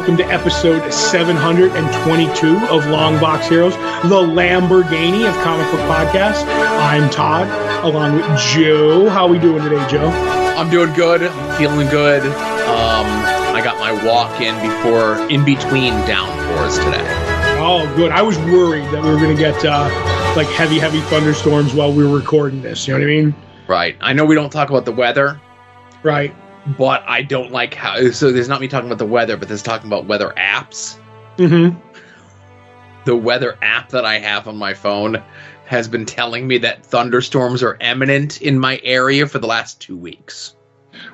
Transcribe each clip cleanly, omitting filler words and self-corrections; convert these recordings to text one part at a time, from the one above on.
welcome to episode 722 of Longbox Heroes, the Lamborghini of comic book podcasts. I'm Todd, along with Joe. How are we doing today, Joe? I'm doing good. I'm feeling good. I got my walk in between downpours today. Oh, good. I was worried that we were going to get like heavy thunderstorms while we were recording this. You know what I mean? Right. I know we don't talk about the weather. Right. But I don't like how... So there's not me talking about the weather, but there's talking about weather apps. Mm-hmm. The weather app that I have on my phone has been telling me that thunderstorms are imminent in my area for the last 2 weeks.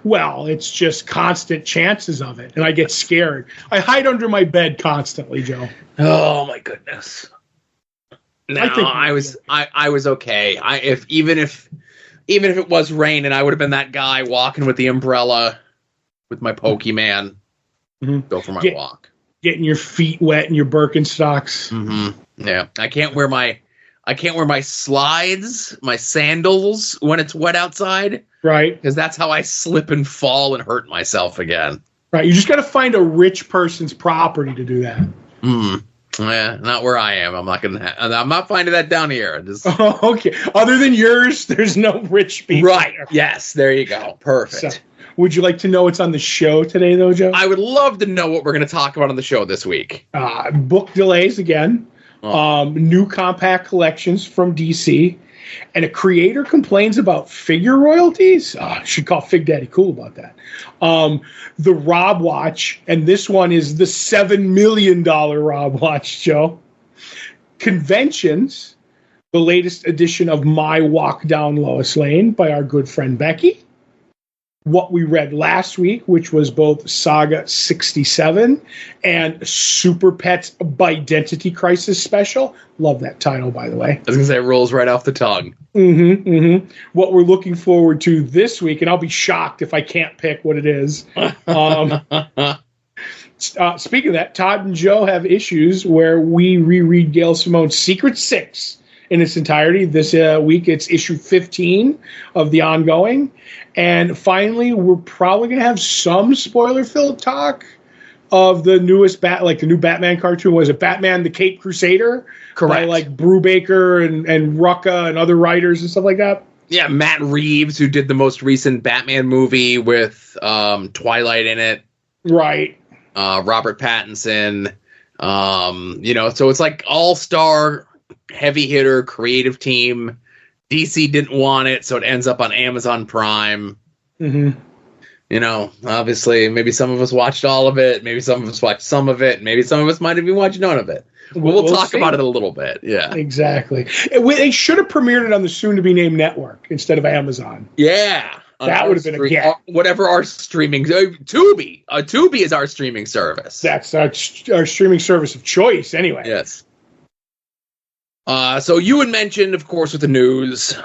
Well, it's just constant chances of it, and I get scared. I hide under my bed constantly, Joe. Oh, my goodness. No, I was okay. Even if it was rain and I would have been that guy walking with the umbrella with my Pokemon, go for my walk. Getting your feet wet in your Birkenstocks. Mm-hmm. Yeah. I can't wear my slides, my sandals when it's wet outside. Right. Because that's how I slip and fall and hurt myself again. Right. You just got to find a rich person's property to do that. Yeah, not where I am. I'm not finding that down here. Okay. Other than yours, there's no rich people. Right. There. Yes. There you go. Perfect. So, would you like to know what's on the show today, though, Joe? I would love to know what we're going to talk about on the show this week. Book delays again. New compact collections from DC. And a creator complains about figure royalties. Should call Fig Daddy cool about that. The Rob Watch, and this one is the $7 million Rob Watch, Joe. Conventions, the latest edition of My Walk Down Lois Lane by our good friend Beckie. What we read last week, which was both Saga 67 and Super Pets Identity Crisis Special. Love that title, by the way. I was going to say, it rolls right off the tongue. What we're looking forward to this week, and I'll be shocked if I can't pick what it is. Speaking of that, Todd and Joe have issues where we reread Gail Simone's Secret Six in its entirety. This week, it's issue 15 of the ongoing. And finally, we're probably going to have some spoiler-filled talk of the newest the new Batman cartoon. Was it Batman the Caped Crusader? Correct. By like Brubaker and Rucka and other writers and stuff like that. Yeah, Matt Reeves, who did the most recent Batman movie with Twilight in it. Right. Robert Pattinson. So it's like all-star, heavy hitter, creative team. DC didn't want it, so it ends up on Amazon Prime. Obviously, maybe some of us watched all of it. Maybe some of us watched some of it. Maybe some of us might have even watched none of it. We'll talk about it a little bit. Yeah, exactly. They should have premiered it on the soon-to-be-named network instead of Amazon. Yeah. That would have been a get. Whatever our streaming... Tubi. Tubi is our streaming service. That's our streaming service of choice, anyway. Yes. So you had mentioned, of course, with the news,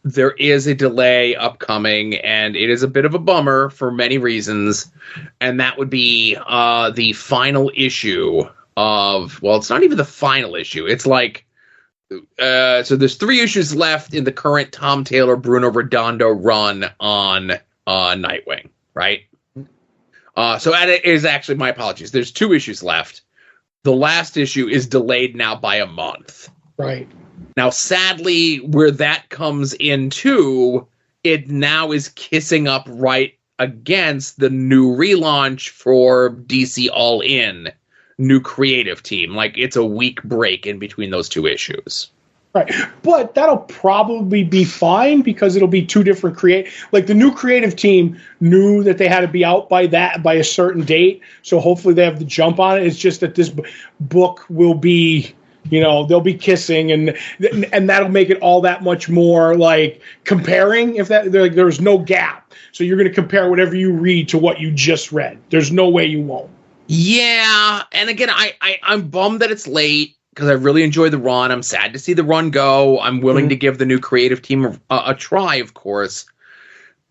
there is a delay upcoming, and it is a bit of a bummer for many reasons, and that would be the final issue of... Well, it's not even the final issue. It's like... so there's 3 issues left in the current Tom Taylor, Bruno Redondo run on Nightwing, right? So it is actually... My apologies. There's 2 issues left. The last issue is delayed now by a month. Right. Now, sadly, where that comes into, it now is kissing up right against the new relaunch for DC All In, new creative team. Like, it's a week break in between those 2 issues. Right. But that'll probably be fine because it'll be 2 different like the new creative team knew that they had to be out by a certain date. So hopefully they have the jump on it. It's just that this book will be, they'll be kissing and that'll make it all that much more like comparing there's no gap. So you're going to compare whatever you read to what you just read. There's no way you won't. Yeah. And again, I'm bummed that it's late, because I really enjoyed the run. I'm sad to see the run go. I'm willing to give the new creative team a try, of course.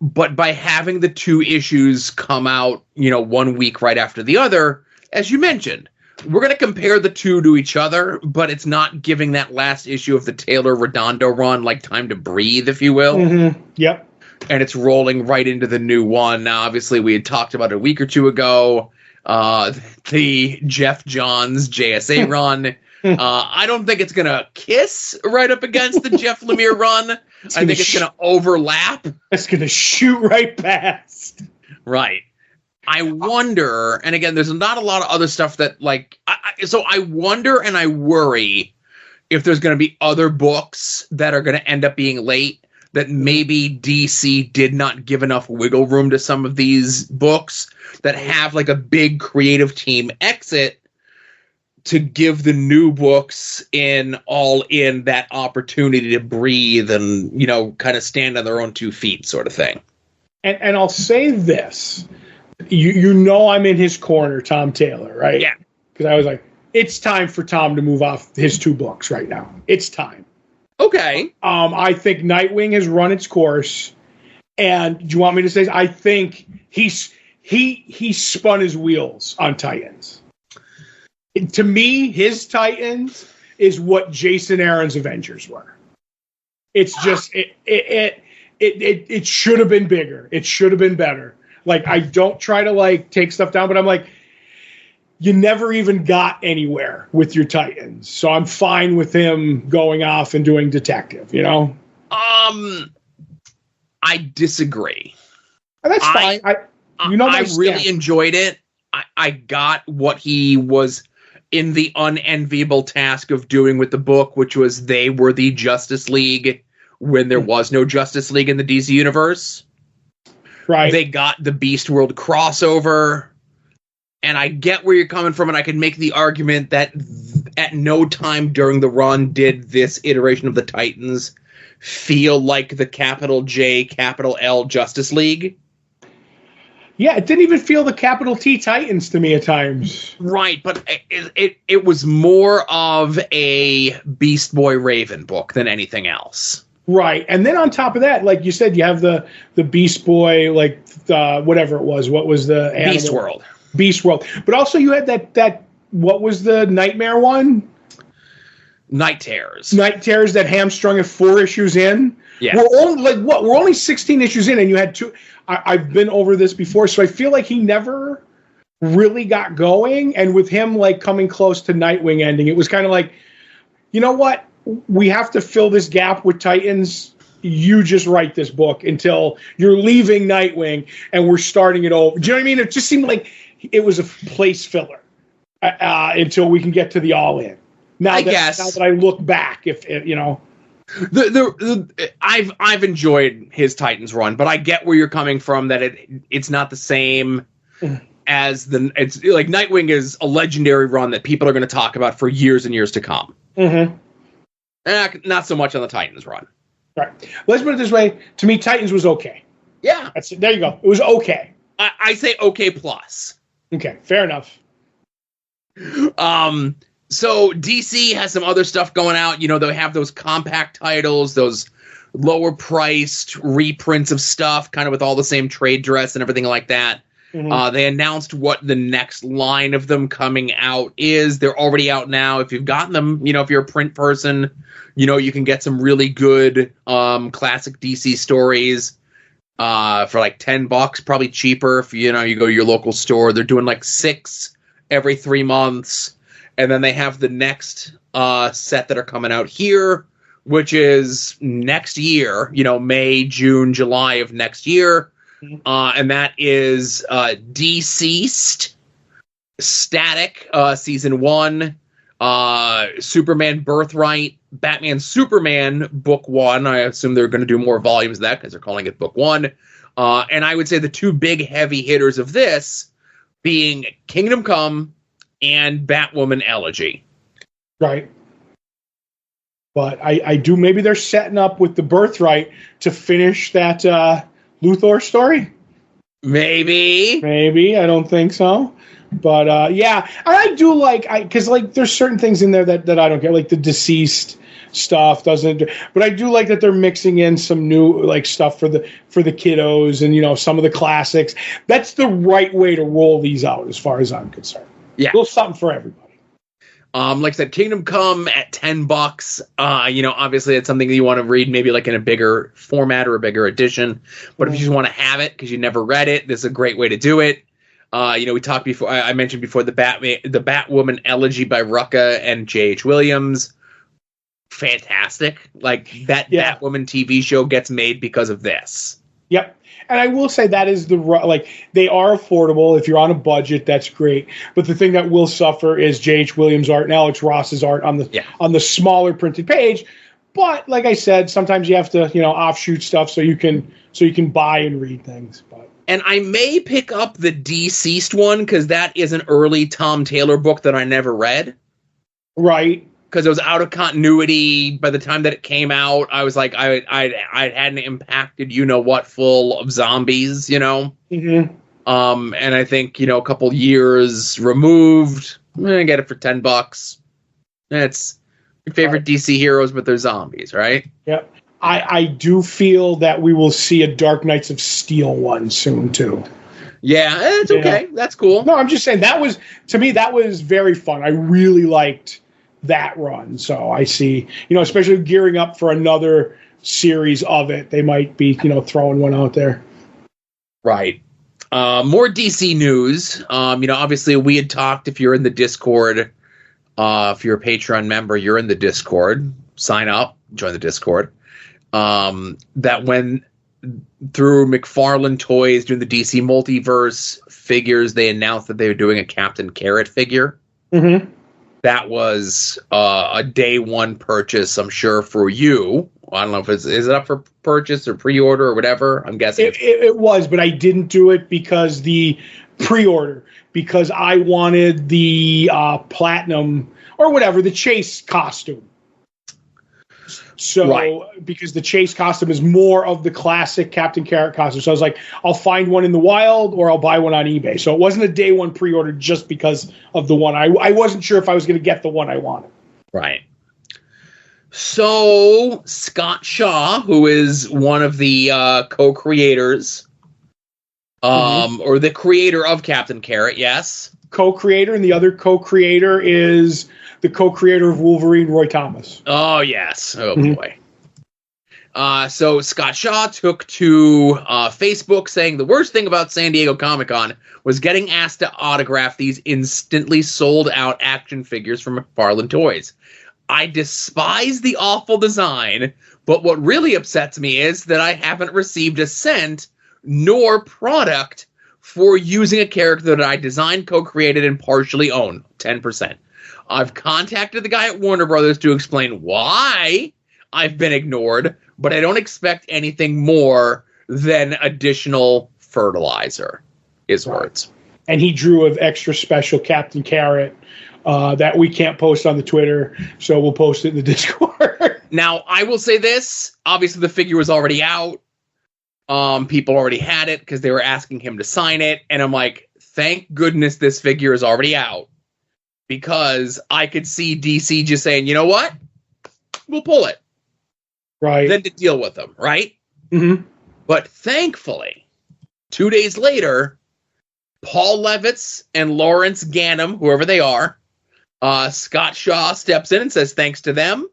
But by having the 2 issues come out, 1 week right after the other, as you mentioned, we're going to compare the 2 to each other, but it's not giving that last issue of the Taylor Redondo run like time to breathe, if you will. Yep. And it's rolling right into the new one. Now, obviously, we had talked about it a week or 2 ago. the Jeff Johns JSA run. I don't think it's going to kiss right up against the Jeff Lemire run. I think it's going to overlap. It's going to shoot right past. Right. I wonder, and again, there's not a lot of other stuff that, like, so I wonder and I worry if there's going to be other books that are going to end up being late, that maybe DC did not give enough wiggle room to some of these books that have, like, a big creative team exit to give the new books all in that opportunity to breathe and, you know, kind of stand on their own 2 feet sort of thing. And I'll say this. You know I'm in his corner, Tom Taylor, right? Yeah. Because I was like, it's time for Tom to move off his 2 books right now. It's time. Okay. I think Nightwing has run its course. And do you want me to say, I think he spun his wheels on Titans. To me, his Titans is what Jason Aaron's Avengers were. It's just it should have been bigger. It should have been better. Like, I don't try to, like, take stuff down, but I'm like, you never even got anywhere with your Titans. So I'm fine with him going off and doing detective, you know? I disagree. And that's fine. I really enjoyed it. I got what he was in the unenviable task of doing with the book, which was they were the Justice League when there was no Justice League in the DC universe. Right. They got the Beast World crossover, and I get where you're coming from, and I can make the argument that at no time during the run did this iteration of the Titans feel like the capital J, capital L Justice League. Yeah, it didn't even feel the capital T Titans to me at times. Right, but it was more of a Beast Boy Raven book than anything else. Right, and then on top of that, like you said, you have the Beast Boy, like whatever it was. What was the animal? Beast World? Beast World. But also you had that what was the Nightmare one? Night Terrors. Night Terrors that hamstrung it 4 issues in. Yeah. We're only 16 issues in, and you had 2. I've been over this before, so I feel like he never really got going. And with him, like, coming close to Nightwing ending, it was kind of like, you know what? We have to fill this gap with Titans. You just write this book until you're leaving Nightwing and we're starting it over. Do you know what I mean? It just seemed like it was a place filler until we can get to the All In. Now that I look back, if you know, I've enjoyed his Titans run, but I get where you're coming from. That it's not the same as it's like Nightwing is a legendary run that people are going to talk about for years and years to come. Mm-hmm. Not so much on the Titans run. Right. Let's put it this way. To me, Titans was okay. Yeah. There you go. It was okay. I say okay plus. Okay. Fair enough. So DC has some other stuff going out. You know, they have those compact titles, those lower priced reprints of stuff, kind of with all the same trade dress and everything like that. Mm-hmm. They announced what the next line of them coming out is. They're already out now. If you've gotten them, you know, if you're a print person, you know, you can get some really good classic DC stories for like $10, probably cheaper if, you know, you go to your local store. They're doing like 6 every 3 months. And then they have the next set that are coming out here, which is next year, you know, May, June, July of next year. And that is Deceased, Static, Season 1, Superman Birthright, Batman Superman, Book 1. I assume they're going to do more volumes of that because they're calling it Book 1. And I would say the 2 big heavy hitters of this being Kingdom Come and Batwoman Elegy. Right. But I do, maybe they're setting up with the Birthright to finish that Luthor story? Maybe. I don't think so. But yeah, I do like, because like there's certain things in there that I don't get, like the Deceased stuff doesn't. But I do like that they're mixing in some new like stuff for the kiddos and, you know, some of the classics. That's the right way to roll these out, as far as I'm concerned. Yeah, a little something for everybody. Like I said, Kingdom Come at $10. You know, obviously it's something that you want to read maybe like in a bigger format or a bigger edition. But if you just want to have it because you never read it, this is a great way to do it. We talked before. I mentioned before the Batwoman elegy by Rucka and J.H. Williams. Fantastic. Like that Batwoman TV show gets made because of this. Yep. And I will say that is they are affordable. If you're on a budget, that's great. But the thing that will suffer is J.H. Williams' art and Alex Ross's art on the smaller printed page. But like I said, sometimes you have to, offshoot stuff so you can buy and read things. But. And I may pick up the Deceased one because that is an early Tom Taylor book that I never read. Right. Because it was out of continuity by the time that it came out. I was like, I hadn't impacted what full of zombies, Mm-hmm. And I think a couple years removed, I'm gonna get it for $10. It's your favorite DC heroes, but they're zombies, right? Yep. I do feel that we will see a Dark Knights of Steel one soon too. Yeah, it's okay. That's cool. No, I'm just saying that was very fun. I really liked that run. So I see, especially gearing up for another series of it, they might be, throwing one out there. Right. More DC news. Obviously we had talked, if you're in the Discord, if you're a Patreon member, you're in the Discord, sign up, join the Discord. That when through McFarlane Toys doing the DC Multiverse figures, they announced that they were doing a Captain Carrot figure. Mm-hmm. That was a day one purchase, I'm sure, for you. I don't know if is it up for purchase or pre-order or whatever. I'm guessing it was, but I didn't do it because the pre-order, because I wanted the platinum or whatever, the Chase costume. So, right. Because the Chase costume is more of the classic Captain Carrot costume. So I was like, I'll find one in the wild or I'll buy one on eBay. So it wasn't a day one pre-order just because of the one. I wasn't sure if I was going to get the one I wanted. Right. So Scott Shaw, who is one of the co-creators, or the creator of Captain Carrot, yes. Co-creator, and the other co-creator is the co-creator of Wolverine, Roy Thomas. Oh, yes. Oh, boy. So Scott Shaw took to Facebook saying the worst thing about San Diego Comic-Con was getting asked to autograph these instantly sold-out action figures from McFarlane Toys. I despise the awful design, but what really upsets me is that I haven't received a cent nor product for using a character that I designed, co-created, and partially own, 10%. I've contacted the guy at Warner Brothers to explain why I've been ignored, but I don't expect anything more than additional fertilizer, his words. And he drew an extra special Captain Carrot that we can't post on the Twitter, so we'll post it in the Discord. Now, I will say this. Obviously, the figure was already out. People already had it because they were asking him to sign it. And I'm like, thank goodness this figure is already out. Because I could see DC just saying, you know what? We'll pull it. Right. Then to deal with them, right? Mm-hmm. But thankfully, 2 days later, Paul Levitz and Lawrence Gannam, whoever they are, Scott Shaw steps in and says thanks to them.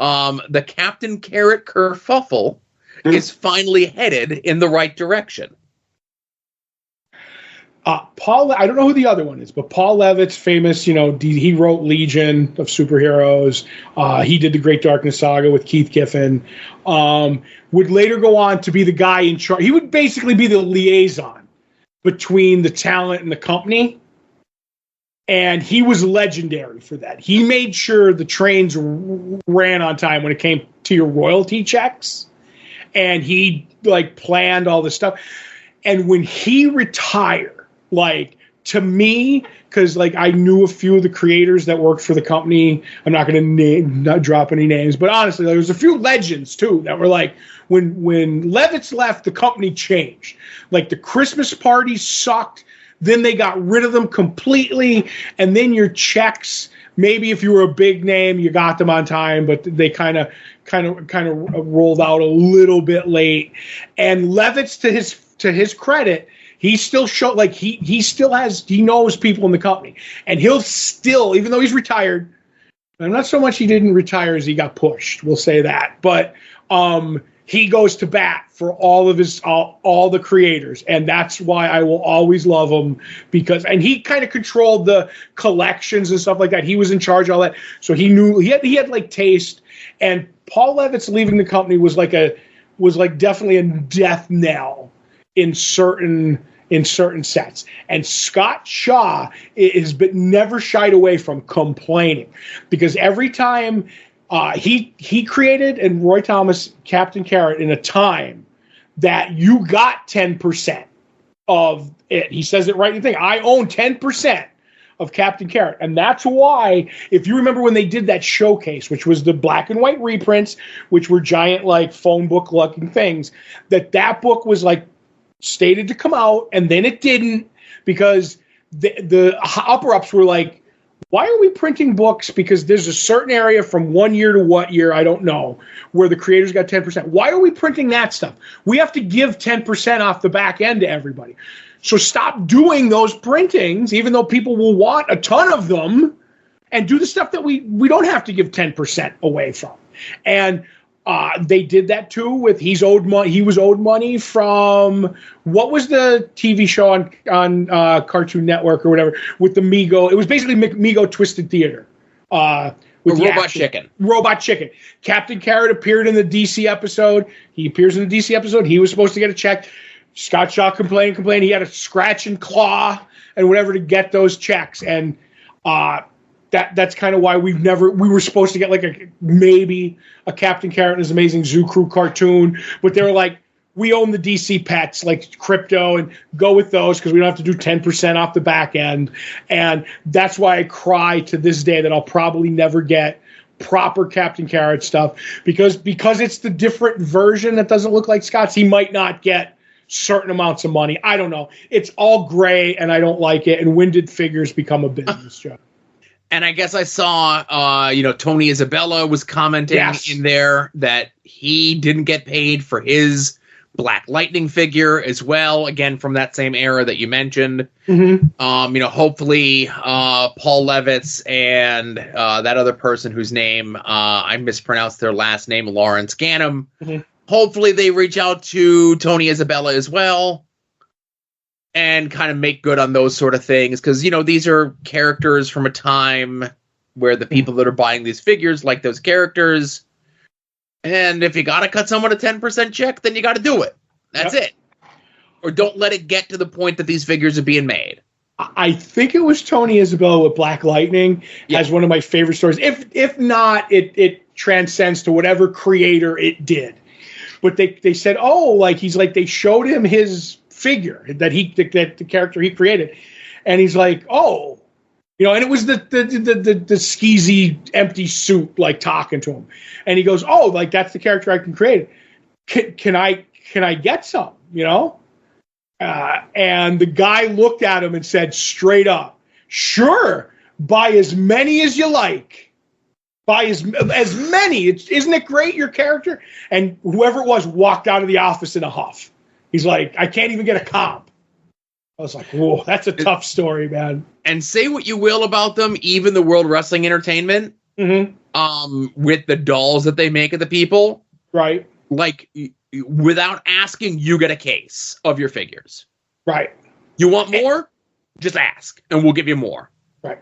The Captain Carrot kerfuffle is finally headed in the right direction. Paul, I don't know who the other one is, but Paul Levitz, famous, he wrote Legion of Superheroes. He did the Great Darkness Saga with Keith Giffen. Would later go on to be the guy in charge. He would basically be the liaison between the talent and the company. And he was legendary for that. He made sure the trains ran on time when it came to your royalty checks. And he planned all this stuff. And when he retired, to me, because I knew a few of the creators that worked for the company. I'm not going to not drop any names, but honestly, there was a few legends too that were when Levitz left, the company changed. The Christmas parties sucked. Then they got rid of them completely, and then your checks. Maybe if you were a big name, you got them on time, but they kind of rolled out a little bit late. And Levitz, to his credit, he still showed he knows people in the company, and he'll still, even though he's retired, and not so much he didn't retire as he got pushed. We'll say that, but he goes to bat for all of his all the creators, and that's why I will always love him, because and he kind of controlled the collections and stuff like that. He was in charge of all that, so he knew he had like taste. And Paul Levitz leaving the company was like definitely a death knell in certain sets. And Scott Shaw has been never shied away from complaining, because every time he created, and Roy Thomas, Captain Carrot, in a time that you got 10% of it. He says it right in the thing. I own 10% of Captain Carrot. And that's why, if you remember when they did that showcase, which was the black and white reprints, which were giant like phone book looking things, that book was like stated to come out, and then it didn't, because the upper-ups were like, why are we printing books? Because there's a certain area from one year to what year, I don't know, where the creators got 10%. Why are we printing that stuff? We have to give 10% off the back end to everybody. So stop doing those printings, even though people will want a ton of them, and do the stuff that we don't have to give 10% away from. And they did that too with he was owed money from, what was the TV show on Cartoon Network or whatever with the Mego? It was basically Mego Twisted Theater. With Robot Chicken. Robot Chicken. Captain Carrot appeared in the DC episode. He appears in the DC episode. He was supposed to get a check. Scott Shaw complained. He had to scratch and claw and whatever to get those checks. And that's kind of why we were supposed to get like maybe a Captain Carrot and His Amazing Zoo Crew cartoon, but they were like, we own the DC pets like Crypto, and go with those because we don't have to do 10% off the back end. And that's why I cry to this day that I'll probably never get proper Captain Carrot stuff, because it's the different version that doesn't look like Scott's. He might not get certain amounts of money. I don't know. It's all gray, and I don't like it. And when did figures become a business, Joe? And I guess I saw, Tony Isabella was commenting in there that he didn't get paid for his Black Lightning figure as well. Again, from that same era that you mentioned. Mm-hmm. Hopefully Paul Levitz and that other person whose name I mispronounced their last name, Lawrence Gannam. Mm-hmm. Hopefully they reach out to Tony Isabella as well and kind of make good on those sort of things. Because, these are characters from a time where the people that are buying these figures like those characters. And if you got to cut someone a 10% check, then you got to do it. That's it. Or don't let it get to the point that these figures are being made. I think it was Tony Isabella with Black Lightning as one of my favorite stories. If not, it transcends to whatever creator it did. But they said, they showed him his figure that the character he created, and he's like, and it was the skeezy empty suit like talking to him, and he goes, that's the character I can create. Can I get some? And the guy looked at him and said straight up, sure, buy as many as you like. Buy as many. Isn't it great, your character? And whoever it was walked out of the office in a huff. He's like, I can't even get a comp. I was like, whoa, that's a tough story, man. And say what you will about them, even the World Wrestling Entertainment, with the dolls that they make of the people. Right. Like, without asking, you get a case of your figures. Right. You want more? Just ask, and we'll give you more. Right.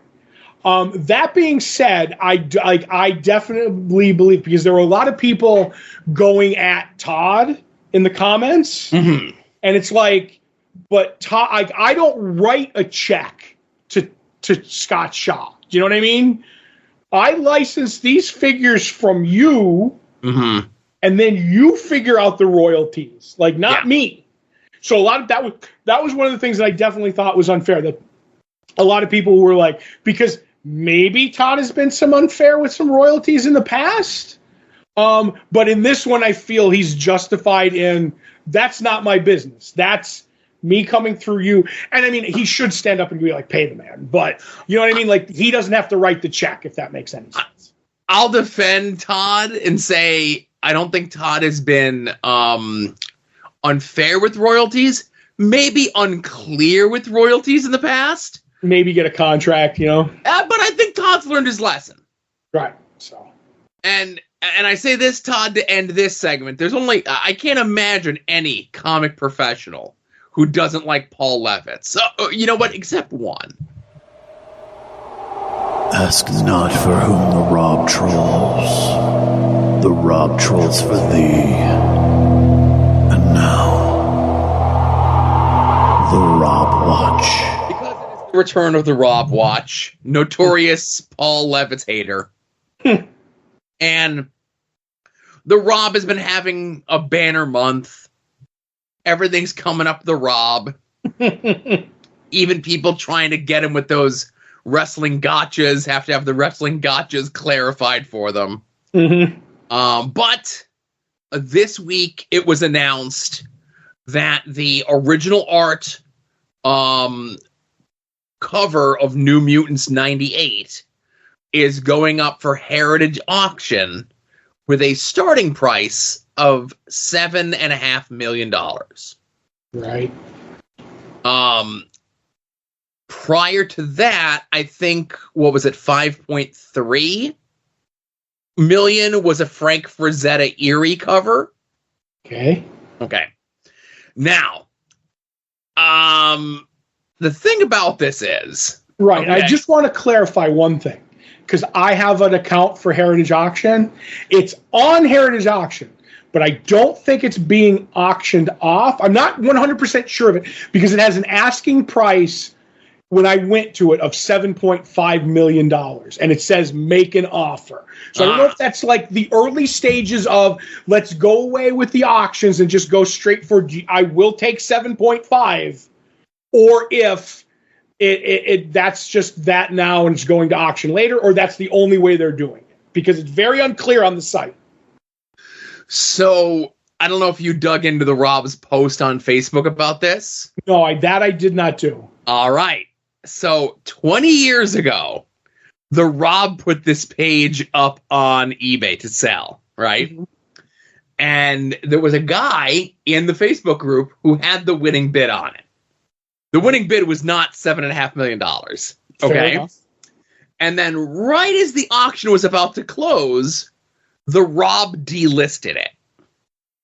That being said, I definitely believe, because there were a lot of people going at Todd in the comments, and it's like, but Todd, I don't write a check to Scott Shaw. Do you know what I mean? I license these figures from you, and then you figure out the royalties, like not me. So a lot of that was one of the things that I definitely thought was unfair. That a lot of people were like, because maybe Todd has been some unfair with some royalties in the past. But in this one, I feel he's justified in, that's not my business. That's me coming through you. And I mean, he should stand up and be like, pay the man. But you know what I mean? Like, he doesn't have to write the check, if that makes any sense. I'll defend Todd and say, I don't think Todd has been unfair with royalties. Maybe unclear with royalties in the past. Maybe get a contract, But I think Todd's learned his lesson. Right. So. And and I say this, Todd, to end this segment. I can't imagine any comic professional who doesn't like Paul Levitz. So, you know what? Except one. Ask not for whom the Rob trolls. The Rob trolls for thee. And now, the Rob Watch. Because it is the return of the Rob Watch, notorious Paul Levitz hater. And the Rob has been having a banner month. Everything's coming up the Rob. Even people trying to get him with those wrestling gotchas have to have the wrestling gotchas clarified for them. But this week it was announced that the original art cover of New Mutants 98 is going up for Heritage Auction with a starting price of $7.5 million. Right. Prior to that, I think, what was it, 5.3 million was a Frank Frazetta Erie cover. Okay. Now, the thing about this is... Right, okay. I just want to clarify one thing, because I have an account for Heritage Auction. It's on Heritage Auction, but I don't think it's being auctioned off. I'm not 100% sure of it, because it has an asking price when I went to it of $7.5 million, and it says make an offer. So I don't know if that's like the early stages of let's go away with the auctions and just go straight for I will take 7.5, or if it that's just that now and it's going to auction later, or that's the only way they're doing it, because it's very unclear on the site. So I don't know if you dug into the Rob's post on Facebook about this. No, I did not do. All right. So 20 years ago, the Rob put this page up on eBay to sell, right? Mm-hmm. And there was a guy in the Facebook group who had the winning bid on it. The winning bid was not $7.5 million. Okay. And then right as the auction was about to close, the Rob delisted it.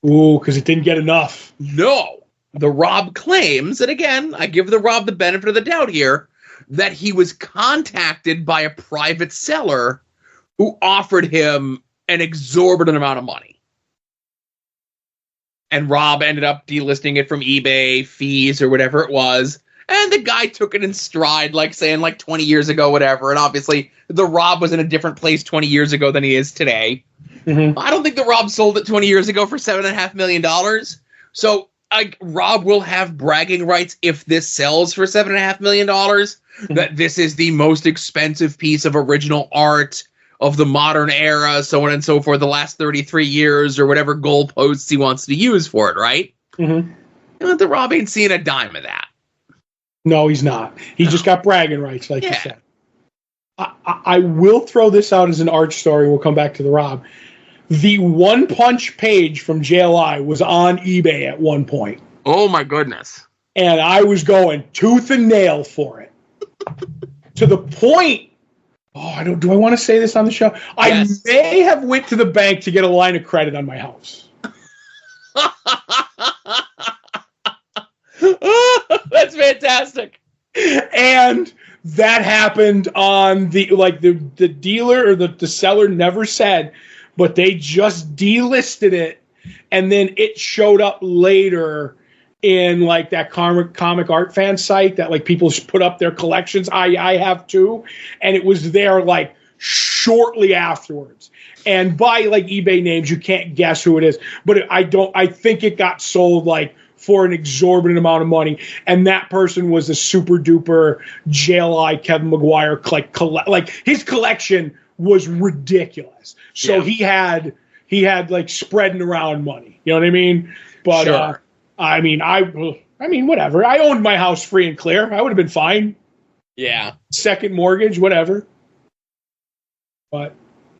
Ooh, because it didn't get enough. No. The Rob claims, and again, I give the Rob the benefit of the doubt here, that he was contacted by a private seller who offered him an exorbitant amount of money. And Rob ended up delisting it from eBay, fees, or whatever it was. And the guy took it in stride, like saying 20 years ago, whatever. And obviously, the Rob was in a different place 20 years ago than he is today. Mm-hmm. I don't think the Rob sold it 20 years ago for $7.5 million. So Rob will have bragging rights if this sells for $7.5 million, that this is the most expensive piece of original art of the modern era, so on and so forth, the last 33 years, or whatever goalposts he wants to use for it, right? Mm-hmm. And the Rob ain't seeing a dime of that. No, he's not. He just got bragging rights, like you said. I will throw this out as an art story. We'll come back to the Rob. The One Punch page from JLI was on eBay at one point. Oh, my goodness. And I was going tooth and nail for it. To the point, do I want to say this on the show? Yes. I may have went to the bank to get a line of credit on my house. That's fantastic. And that happened on the dealer or the seller never said, but they just delisted it, and then it showed up later in that comic art fan site that people put up their collections. I have too, and it was there shortly afterwards. And by eBay names, you can't guess who it is, but I think it got sold for an exorbitant amount of money, and that person was a super duper JLI Kevin McGuire his collection was ridiculous. So he had spreading around money. You know what I mean? But sure. I mean whatever. I owned my house free and clear. I would have been fine. Yeah. Second mortgage, whatever. But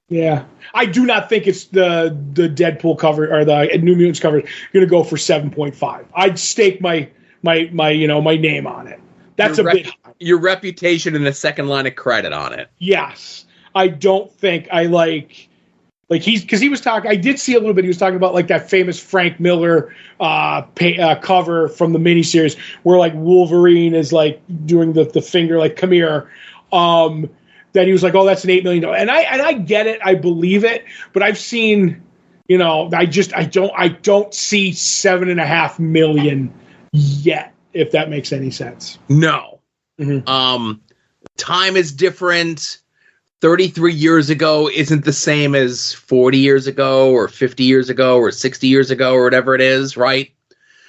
yeah, I do not think it's the Deadpool cover or the New Mutants cover going to go for 7.5. I'd stake my name on it. That's bit high. Your reputation and the second line of credit on it. Yes, I don't think I Like because he was talking, I did see a little bit. He was talking about like that famous Frank Miller cover from the miniseries where like Wolverine is like doing the finger like come here. That he was like, oh, that's an $8 million, and I get it, I believe it, but I've seen, I don't see $7.5 million yet, if that makes any sense. No. Time is different. 33 years ago isn't the same as 40 years ago or 50 years ago or 60 years ago or whatever it is, right?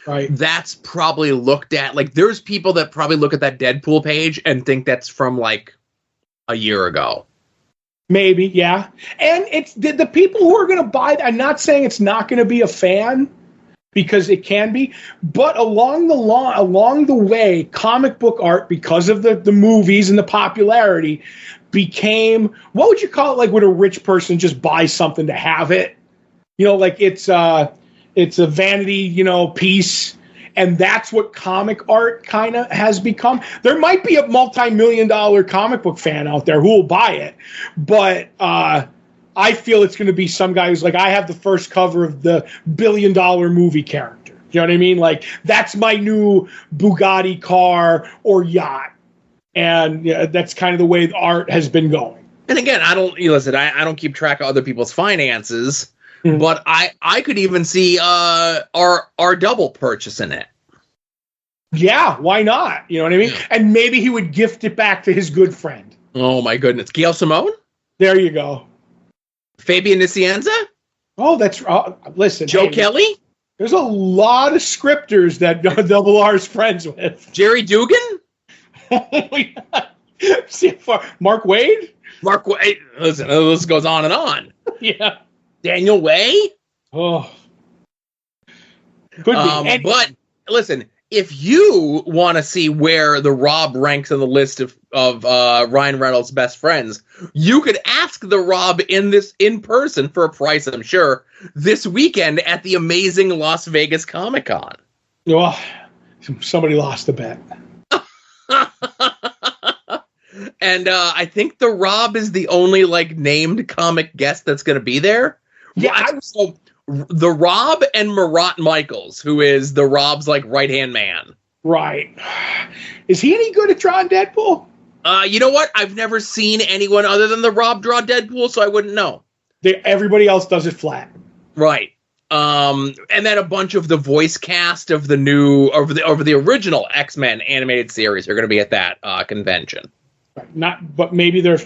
Right. That's probably looked at, like, there's people that probably look at that Deadpool page and think that's from, like, a year ago. Maybe, yeah. And it's the people who are going to buy, I'm not saying it's not going to be a fan, because it can be, but along the way, comic book art, because of the movies and the popularity, became, what would you call it, like when a rich person just buys something to have it? Like it's a vanity, piece, and that's what comic art kind of has become. There might be a multi-million-dollar comic book fan out there who will buy it, but I feel it's going to be some guy who's like, I have the first cover of the billion-dollar movie character. You know what I mean? Like, that's my new Bugatti car or yacht. And that's kind of the way the art has been going. And again, I don't keep track of other people's finances, but I could even see our double purchasing it. Yeah, why not? You know what I mean? Yeah. And maybe he would gift it back to his good friend. Oh, my goodness. Gail Simone? There you go. Fabian Nicienza? Oh, that's listen. Joe Kelly? There's a lot of scripters that Double R's friends with. Jerry Dugan? Mark Wade? Mark Wade. Listen, the list goes on and on. Yeah. Daniel Way? Oh. Could be. But listen, if you want to see where the Rob ranks on the list of Ryan Reynolds' best friends, you could ask the Rob in person for a price, I'm sure, this weekend at the amazing Las Vegas Comic-Con. Oh, somebody lost a bet. And I think the Rob is the only named comic guest that's going to be there. Yeah, so the Rob and Marat Michaels, who is the Rob's right-hand man. Right. Is he any good at drawing Deadpool? You know what? I've never seen anyone other than the Rob draw Deadpool, so I wouldn't know. Everybody else does it flat. Right. And then a bunch of the voice cast of the new over the original X-Men animated series are going to be at that convention. But maybe they're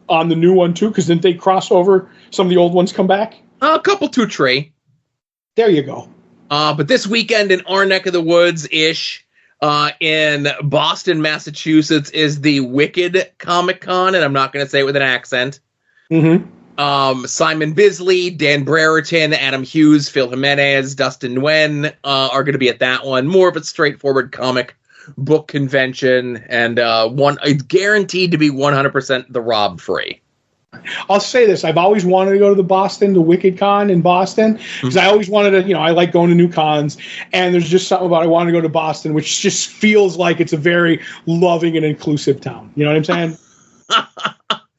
on the new one too, because didn't they cross over? Some of the old ones come back. A couple, 2-3. There you go. But this weekend in our neck of the woods ish, in Boston, Massachusetts, is the Wicked Comic-Con, and I'm not going to say it with an accent. Mm-hmm. Simon Bisley, Dan Brereton, Adam Hughes, Phil Jimenez, Dustin Nguyen are going to be at that one. More of a straightforward comic book convention, and it's guaranteed to be 100% the Rob free. I'll say this. I've always wanted to go to the Wicked Con in Boston, because I always wanted to, I like going to new cons, and there's just something about I want to go to Boston, which just feels like it's a very loving and inclusive town. You know what I'm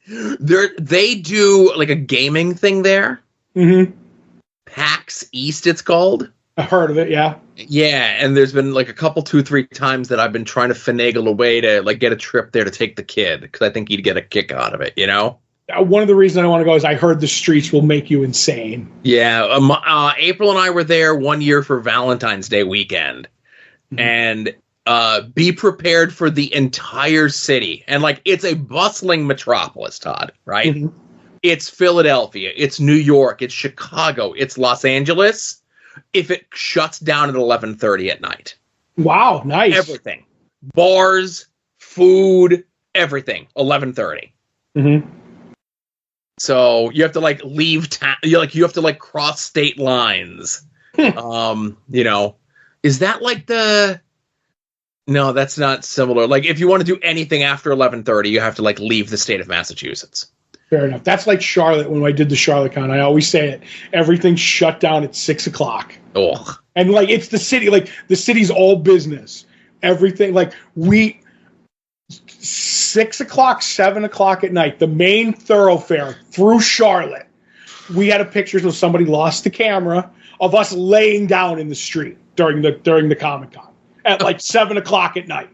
saying? They do a gaming thing there. Mm-hmm. PAX East, it's called. I heard of it, yeah. Yeah, and there's been a couple, 2-3 times that I've been trying to finagle a way to get a trip there to take the kid, because I think he'd get a kick out of it, One of the reasons I want to go is I heard the streets will make you insane. Yeah, April and I were there one year for Valentine's Day weekend, and be prepared for the entire city. And it's a bustling metropolis, Todd, right? Mm-hmm. It's Philadelphia, it's New York, it's Chicago, it's Los Angeles. If it shuts down at 11:30 at night. Wow, nice. Everything. Bars, food, everything. 11:30. Mm-hmm. So you have to leave town. You have to cross state lines. Is that the? No, that's not similar. If you want to do anything after 11:30, you have to leave the state of Massachusetts. Fair enough. That's like Charlotte. When I did the Charlotte Con, I always say it. Everything shut down at 6 o'clock. Oh, and it's the city. The city's all business. Everything 6 o'clock, 7 o'clock at night. The main thoroughfare through Charlotte. we had a picture so somebody lost the camera of us laying down in the street during the Comic-Con at like 7:00 at night.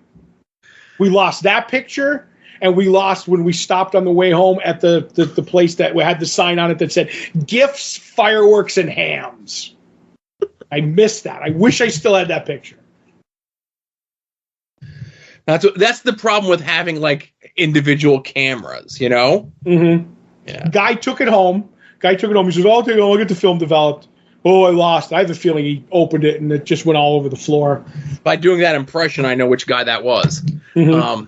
We lost that picture, and we lost when we stopped on the way home at the place that had the sign on it that said "Gifts, Fireworks, and Hams." I missed that. I wish I still had that picture. That's the problem with having like individual cameras, you know? Mm-hmm. Yeah. Guy took it home. He says, I'll get the film developed. Oh, I lost. I have a feeling he opened it and it just went all over the floor. By doing that impression, I know which guy that was. Mm-hmm.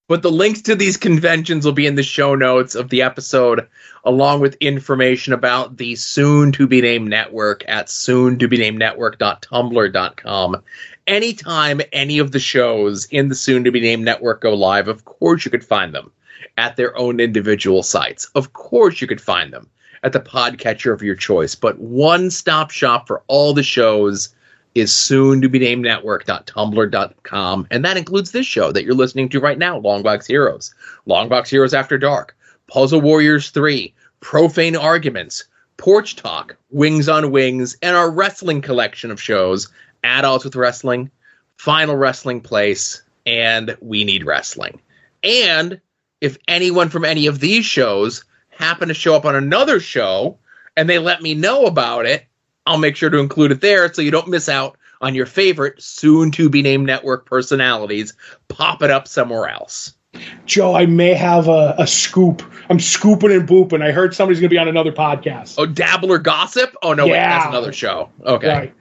But the links to these conventions will be in the show notes of the episode, along with information about the soon-to-be-named network at soon-to-be-named-network.tumblr.com. Anytime any of the shows in the soon-to-be-named network go live, of course you could find them at their own individual sites. Of course you could find them at the podcatcher of your choice. But one-stop shop for all the shows is soon-to-be-named-network.tumblr.com, and that includes this show that you're listening to right now, Longbox Heroes, Longbox Heroes After Dark, Puzzle Warriors 3, Profane Arguments, Porch Talk, Wings on Wings, and our wrestling collection of shows, Adults with Wrestling, Final Wrestling Place, and We Need Wrestling. And if anyone from any of these shows happen to show up on another show and they let me know about it, I'll make sure to include it there so you don't miss out on your favorite soon-to-be-named network personalities popping up somewhere else. Joe, I may have a scoop. I'm scooping and booping. I heard somebody's going to be on another podcast. Oh, Dabbler Gossip? Oh, no, Wait, that's another show. Okay. Right.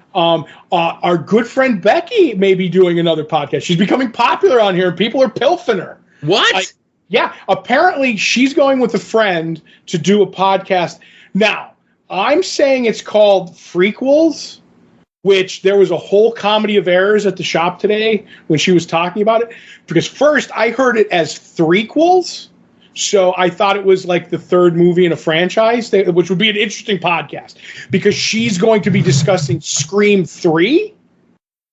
Our good friend Beckie may be doing another podcast. She's becoming popular on here, and people are pilfing her. What? Yeah, apparently she's going with a friend to do a podcast. Now, I'm saying it's called Frequels, which there was a whole comedy of errors at the shop today when she was talking about it. Because first, I heard it as threequels, so I thought it was like the third movie in a franchise, which would be an interesting podcast, because she's going to be discussing Scream 3.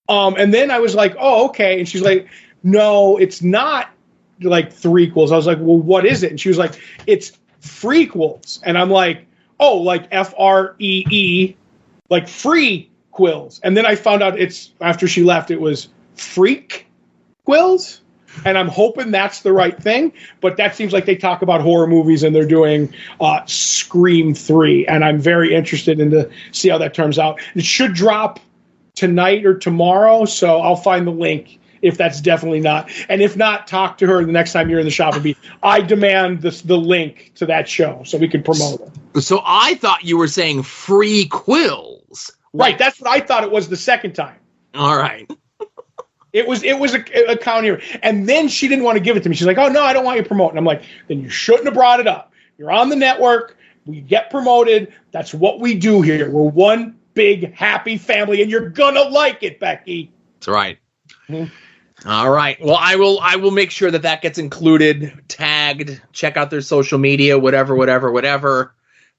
And then I was like, oh, okay. And she's like, no, it's not like threequels. I was like, well, what is it? And she was like, it's frequels. And I'm like, oh, like FREE, like free quills. And then I found out after she left, it was freak quills. And I'm hoping that's the right thing. But that seems like they talk about horror movies and they're doing Scream 3. And I'm very interested in to see how that turns out. It should drop tonight or tomorrow. So I'll find the link if that's definitely not. And if not, talk to her the next time you're in the shop. I demand the link to that show so we can promote it. So I thought you were saying free quills. Right, that's what I thought it was the second time. All right. It was a counter. And then she didn't want to give it to me. She's like, oh, no, I don't want you promoting. I'm like, then you shouldn't have brought it up. You're on the network. We get promoted. That's what we do here. We're one big, happy family, and you're going to like it, Beckie. That's right. Mm-hmm. All right. Well, I will make sure that gets included, tagged, check out their social media, whatever.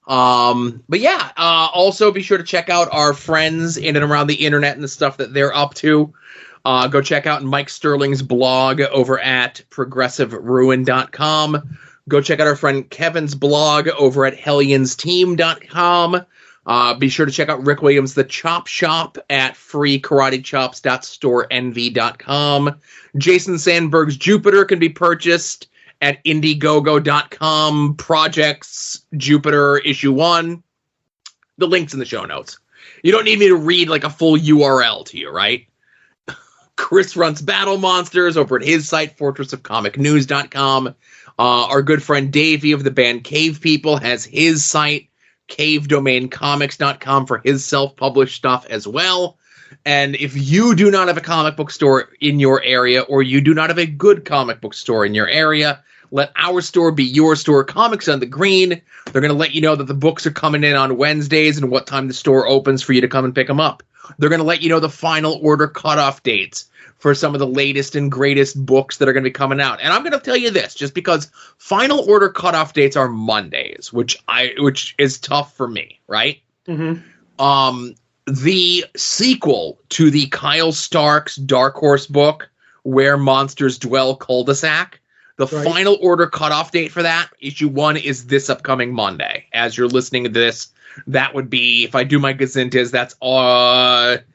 But yeah, also be sure to check out our friends in and around the internet and the stuff that they're up to. Go check out Mike Sterling's blog over at progressiveruin.com. Go check out our friend Kevin's blog over at helionsteam.com. Be sure to check out Rick Williams' The Chop Shop at freekaratechops.storenvy.com. Jason Sandberg's Jupiter can be purchased at Indiegogo.com. Projects Jupiter issue 1. The link's in the show notes. You don't need me to read like a full URL to you, right? Chris runs Battle Monsters over at his site, fortressofcomicnews.com. Our good friend Davey of the band Cave People has his site, cavedomaincomics.com, for his self-published stuff as well. And if you do not have a comic book store in your area, or you do not have a good comic book store in your area, let our store be your store. Comics on the Green. They're going to let you know that the books are coming in on Wednesdays and what time the store opens for you to come and pick them up. They're going to let you know the final order cutoff dates for some of the latest and greatest books that are going to be coming out. And I'm going to tell you this, just because final order cutoff dates are Mondays, which is tough for me, right? Mm-hmm. The sequel to the Kyle Starks Dark Horse book, Where Monsters Dwell Cul-de-sac, The final order cutoff date for that, issue 1, is this upcoming Monday. As you're listening to this, that would be, if I do my gazintas, that's August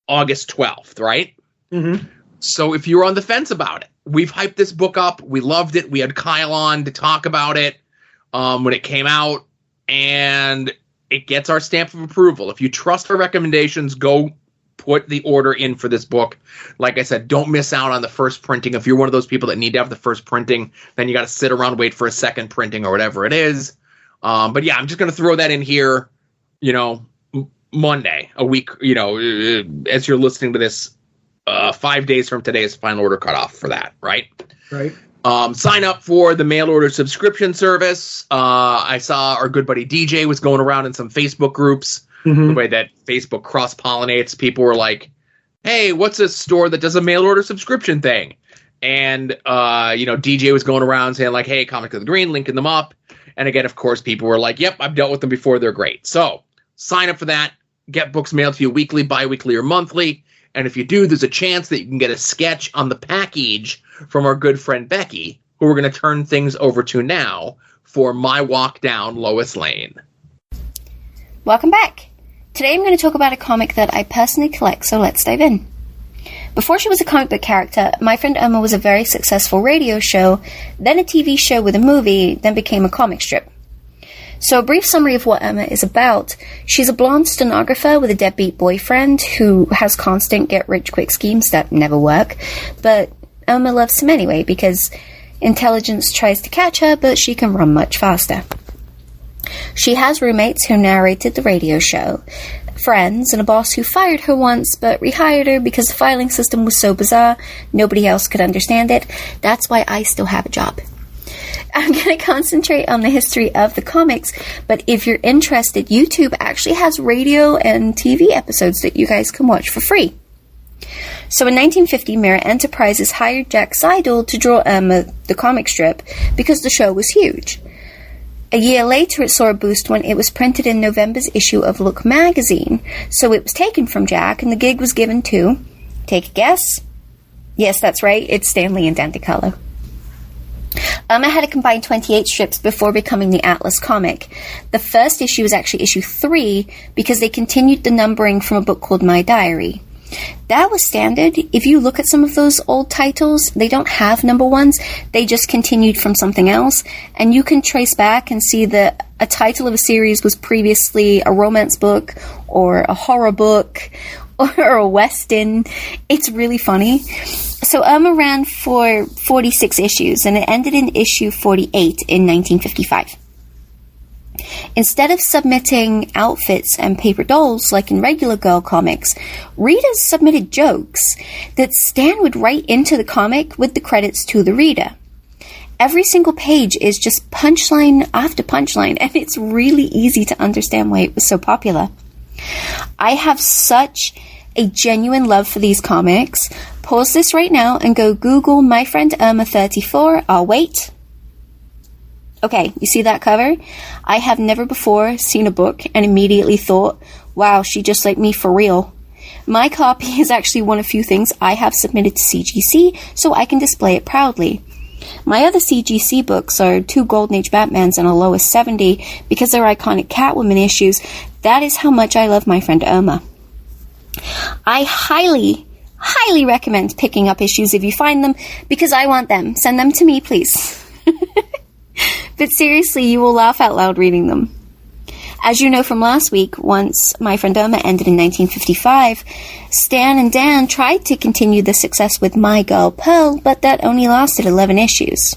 12th, right? Mm-hmm. So if you're on the fence about it, we've hyped this book up. We loved it. We had Kyle on to talk about it when it came out, and it gets our stamp of approval. If you trust our recommendations, go put the order in for this book. Like I said, don't miss out on the first printing. If you're one of those people that need to have the first printing, then you got to sit around, wait for a second printing or whatever it is. But yeah, I'm just going to throw that in here, Monday, a week, as you're listening to this, 5 days from today is final order cutoff for that, right? Right. Sign up for the mail order subscription service. I saw our good buddy DJ was going around in some Facebook groups. Mm-hmm. The way that Facebook cross-pollinates, people were like, hey, what's a store that does a mail order subscription thing? And, DJ was going around saying like, hey, Comic of the Green, linking them up. And again, of course, people were like, yep, I've dealt with them before. They're great. So sign up for that. Get books mailed to you weekly, bi-weekly, or monthly. And if you do, there's a chance that you can get a sketch on the package from our good friend Beckie, who we're going to turn things over to now for my walk down Lois Lane. Welcome back. Today I'm going to talk about a comic that I personally collect, so let's dive in. Before she was a comic book character, my friend Irma was a very successful radio show, then a TV show with a movie, then became a comic strip. So a brief summary of what Irma is about. She's a blonde stenographer with a deadbeat boyfriend who has constant get-rich-quick schemes that never work, but Irma loves him anyway because intelligence tries to catch her, but she can run much faster. She has roommates who narrated the radio show, friends, and a boss who fired her once but rehired her because the filing system was so bizarre nobody else could understand it. That's why I still have a job. I'm going to concentrate on the history of the comics, but if you're interested, YouTube actually has radio and TV episodes that you guys can watch for free. So in 1950, Mirror Enterprises hired Jack Seidel to draw Irma, the comic strip, because the show was huge. A year later, it saw a boost when it was printed in November's issue of Look magazine, so it was taken from Jack, and the gig was given to, take a guess? Yes, that's right, it's Stan Lee and Denticolor. Irma had a combined 28 strips before becoming the Atlas comic. The first issue was actually issue 3 because they continued the numbering from a book called My Diary. That was standard. If you look at some of those old titles, they don't have number ones. They just continued from something else. And you can trace back and see that a title of a series was previously a romance book or a horror book or a western. It's really funny. So Irma ran for 46 issues, and it ended in issue 48 in 1955. Instead of submitting outfits and paper dolls like in regular girl comics, readers submitted jokes that Stan would write into the comic with the credits to the reader. Every single page is just punchline after punchline, and it's really easy to understand why it was so popular. I have such a genuine love for these comics. Pause this right now and go Google My Friend Irma 34. I'll wait. Okay, you see that cover? I have never before seen a book and immediately thought, wow, she just like me for real. My copy is actually one of few things I have submitted to CGC, so I can display it proudly. My other CGC books are 2 Golden Age Batmans and a Lois 70 because they're iconic Catwoman issues. That is how much I love My Friend Irma. I highly recommend picking up issues if you find them because I want them. Send them to me, please. But seriously, you will laugh out loud reading them. As you know from last week, once My Friend Irma ended in 1955, Stan and Dan tried to continue the success with My Girl Pearl, but that only lasted 11 issues.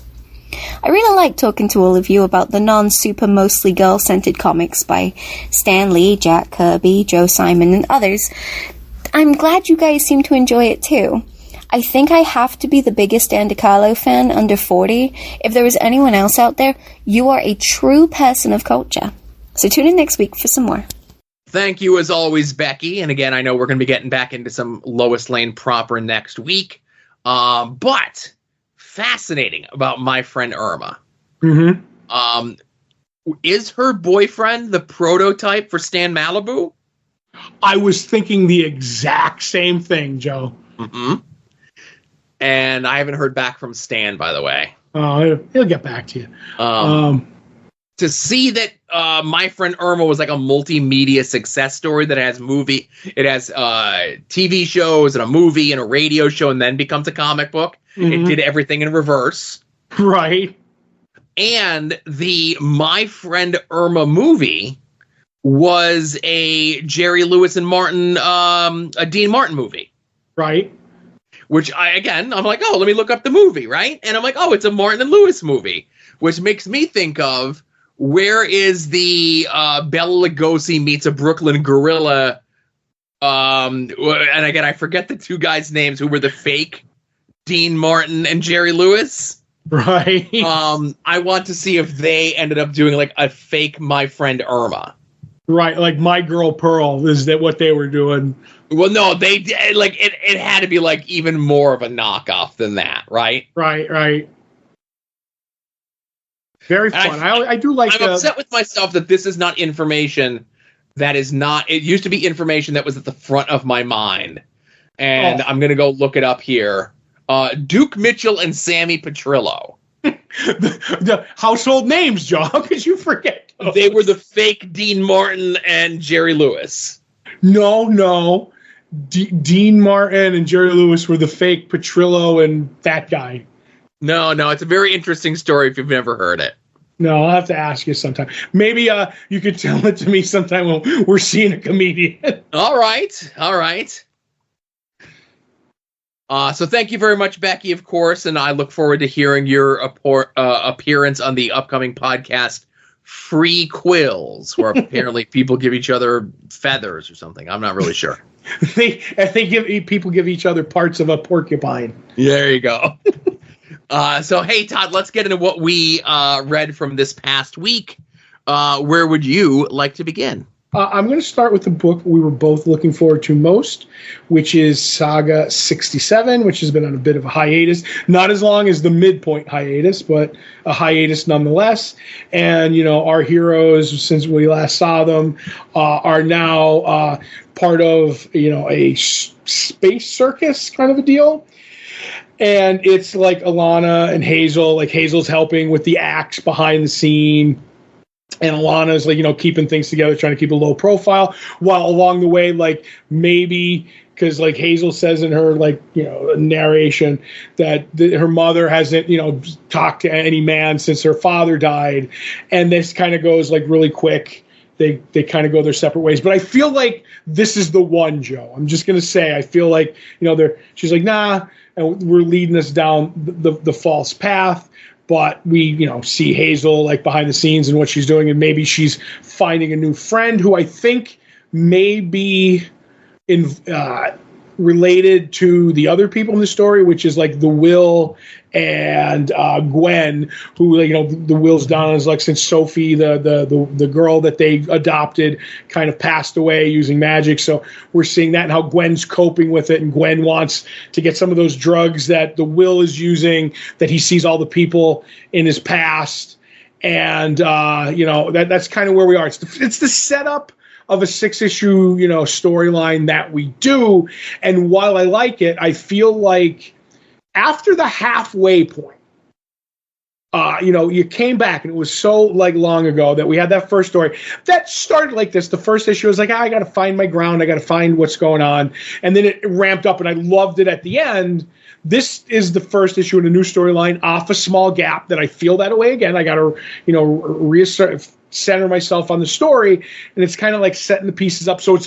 I really like talking to all of you about the non-super, mostly girl-centered comics by Stan Lee, Jack Kirby, Joe Simon, and others. I'm glad you guys seem to enjoy it too. I think I have to be the biggest Dan DiCarlo fan under 40. If there is anyone else out there, you are a true person of culture. So tune in next week for some more. Thank you as always, Beckie. And again, I know we're going to be getting back into some Lois Lane proper next week. But fascinating about My Friend Irma. Mm-hmm. Is her boyfriend the prototype for Stan Malibu? I was thinking the exact same thing, Joe. Mm-hmm. And I haven't heard back from Stan, by the way. Oh, he'll get back to you. To see that My Friend Irma was like a multimedia success story that has TV shows and a movie and a radio show and then becomes a comic book. It did everything in reverse. Right. And the My Friend Irma movie was a Jerry Lewis and Martin, a Dean Martin movie. Right. Which I'm like, oh, let me look up the movie, right? And I'm like, oh, it's a Martin and Lewis movie, which makes me think of where is the Bela Lugosi meets a Brooklyn gorilla? And again, I forget the two guys' names who were the fake Dean Martin and Jerry Lewis. Right. I want to see if they ended up doing like a fake My Friend Irma. Right, like My Girl Pearl, is that what they were doing? Well, no, they like it had to be like even more of a knockoff than that, right? Right. Very fun. I do like. I'm upset with myself that this is not information that is not. It used to be information that was at the front of my mind, and I'm gonna go look it up here. Duke Mitchell and Sammy Petrillo. the household names, John, because you forget those. They were the fake Dean Martin and Jerry Lewis. No. Dean Martin and Jerry Lewis were the fake Petrillo and that guy. No, it's a very interesting story if you've never heard it. No, I'll have to ask you sometime. Maybe you could tell it to me sometime when we're seeing a comedian. All right. So thank you very much, Beckie, of course, and I look forward to hearing your appearance on the upcoming podcast, Free Quills, where apparently people give each other feathers or something. I'm not really sure. People give each other parts of a porcupine. There you go. So, hey, Todd, let's get into what we read from this past week. Where would you like to begin? I'm going to start with the book we were both looking forward to most, which is Saga 67, which has been on a bit of a hiatus. Not as long as the midpoint hiatus, but a hiatus nonetheless. And, our heroes, since we last saw them, are now part of, a space circus kind of a deal. And it's like Alana and Hazel. Like Hazel's helping with the axe behind the scene. And Alana's like, keeping things together, trying to keep a low profile, while along the way, like maybe because like Hazel says in her narration that her mother hasn't talked to any man since her father died, and this kind of goes like really quick. They kind of go their separate ways, but I feel like this is the one, Joe. I'm just gonna say I feel like she's like nah, and we're leading us down the false path. But we, see Hazel like behind the scenes and what she's doing, and maybe she's finding a new friend who I think may be related to the other people in the story, which is like the Will and Gwen, who the Will's down is like since Sophie, the girl that they adopted, kind of passed away using magic. So we're seeing that and how Gwen's coping with it, and Gwen wants to get some of those drugs that the Will is using, that he sees all the people in his past, and that's kind of where we are. It's the setup of a 6-issue, storyline that we do. And while I like it, I feel like after the halfway point, you came back, and it was so like long ago that we had that first story that started like this. The first issue was like, I got to find my ground. I got to find what's going on. And then it ramped up, and I loved it at the end. This is the first issue in a new storyline off a small gap that I feel that way again. I got to, reassert, center myself on the story, and it's kind of like setting the pieces up. So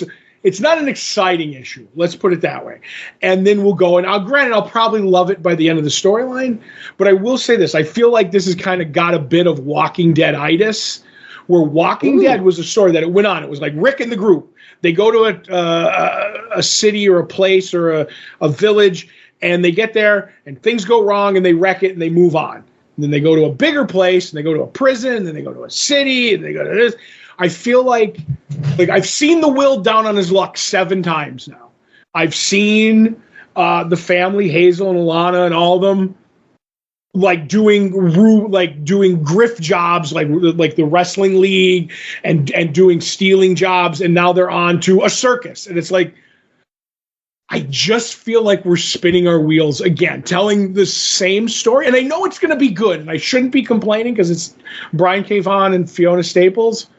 it's not an exciting issue. Let's put it that way. And then we'll go, and I'll probably love it by the end of the storyline. But I will say this: I feel like this has kind of got a bit of Walking Dead-itis, where Walking Dead was a story that it went on. It was like Rick and the group. They go to a city or a place or a village, and they get there, and things go wrong, and they wreck it, and they move on. And then they go to a bigger place, and they go to a prison, and then they go to a city, and they go to this. I feel like I've seen the Will down on his luck 7 times now. I've seen the family, Hazel and Alana and all of them, doing grift jobs, like the wrestling league, and doing stealing jobs, and now they're on to a circus. And it's like, I just feel like we're spinning our wheels again, telling the same story. And I know it's going to be good, and I shouldn't be complaining because it's Brian K. Vaughan and Fiona Staples.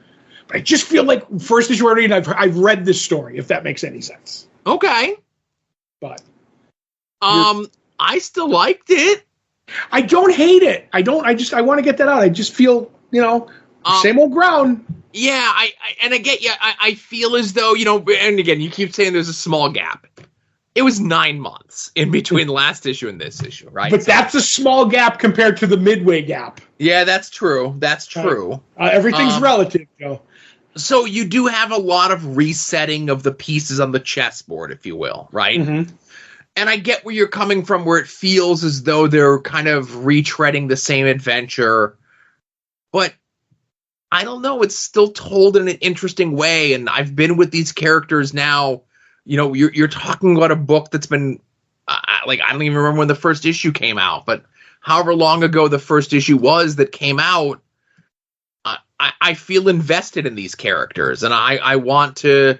But I just feel like first issue already, and I've read this story, if that makes any sense. Okay. But I still liked it. I don't hate it. I want to get that out. I just feel, same old ground. Yeah, I get you. I feel as though, and again, you keep saying there's a small gap. It was 9 months in between the last issue and this issue, right? But that's a small gap compared to the midway gap. Yeah, that's true. That's true. Everything's relative, Joe. So you do have a lot of resetting of the pieces on the chessboard, if you will, right? Mm-hmm. And I get where you're coming from, where it feels as though they're kind of retreading the same adventure. But I don't know. It's still told in an interesting way. And I've been with these characters now. You're talking about a book that's been I don't even remember when the first issue came out, but however long ago the first issue was that came out, I feel invested in these characters, and I want to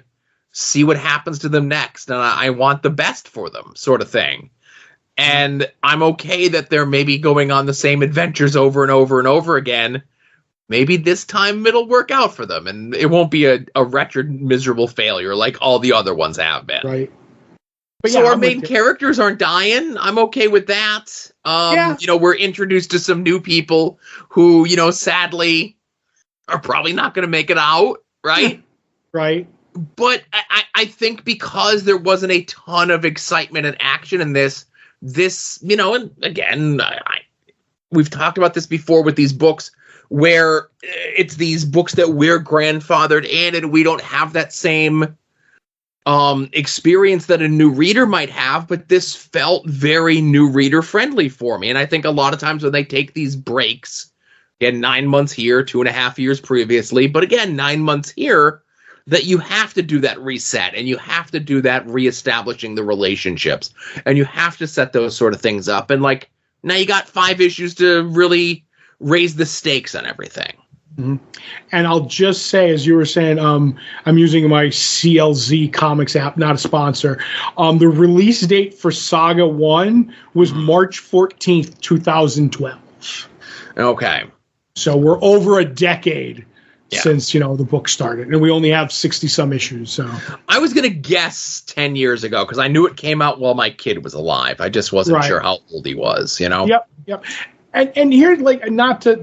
see what happens to them next, and I want the best for them, sort of thing. And I'm okay that they're maybe going on the same adventures over and over and over again. Maybe this time it'll work out for them, and it won't be a wretched, miserable failure like all the other ones have been. Right. But so our main characters aren't dying. I'm okay with that. We're introduced to some new people who, sadly, are probably not going to make it out, right? Right. But I think because there wasn't a ton of excitement and action in this, and again, we've talked about this before with these books, where it's these books that we're grandfathered in and we don't have that same experience that a new reader might have, but this felt very new reader friendly for me. And I think a lot of times when they take these breaks, again, 9 months here, 2.5 years previously, but again, 9 months here, that you have to do that reset and you have to do that reestablishing the relationships and you have to set those sort of things up. And now you got 5 issues to really raise the stakes on everything. Mm-hmm. And I'll just say, as you were saying, I'm using my CLZ Comics app, not a sponsor. The release date for Saga 1 was March 14th, 2012. Okay. So we're over a decade since, the book started. And we only have 60-some issues. So I was going to guess 10 years ago because I knew it came out while my kid was alive. I just wasn't sure how old he was, Yep. And here, not to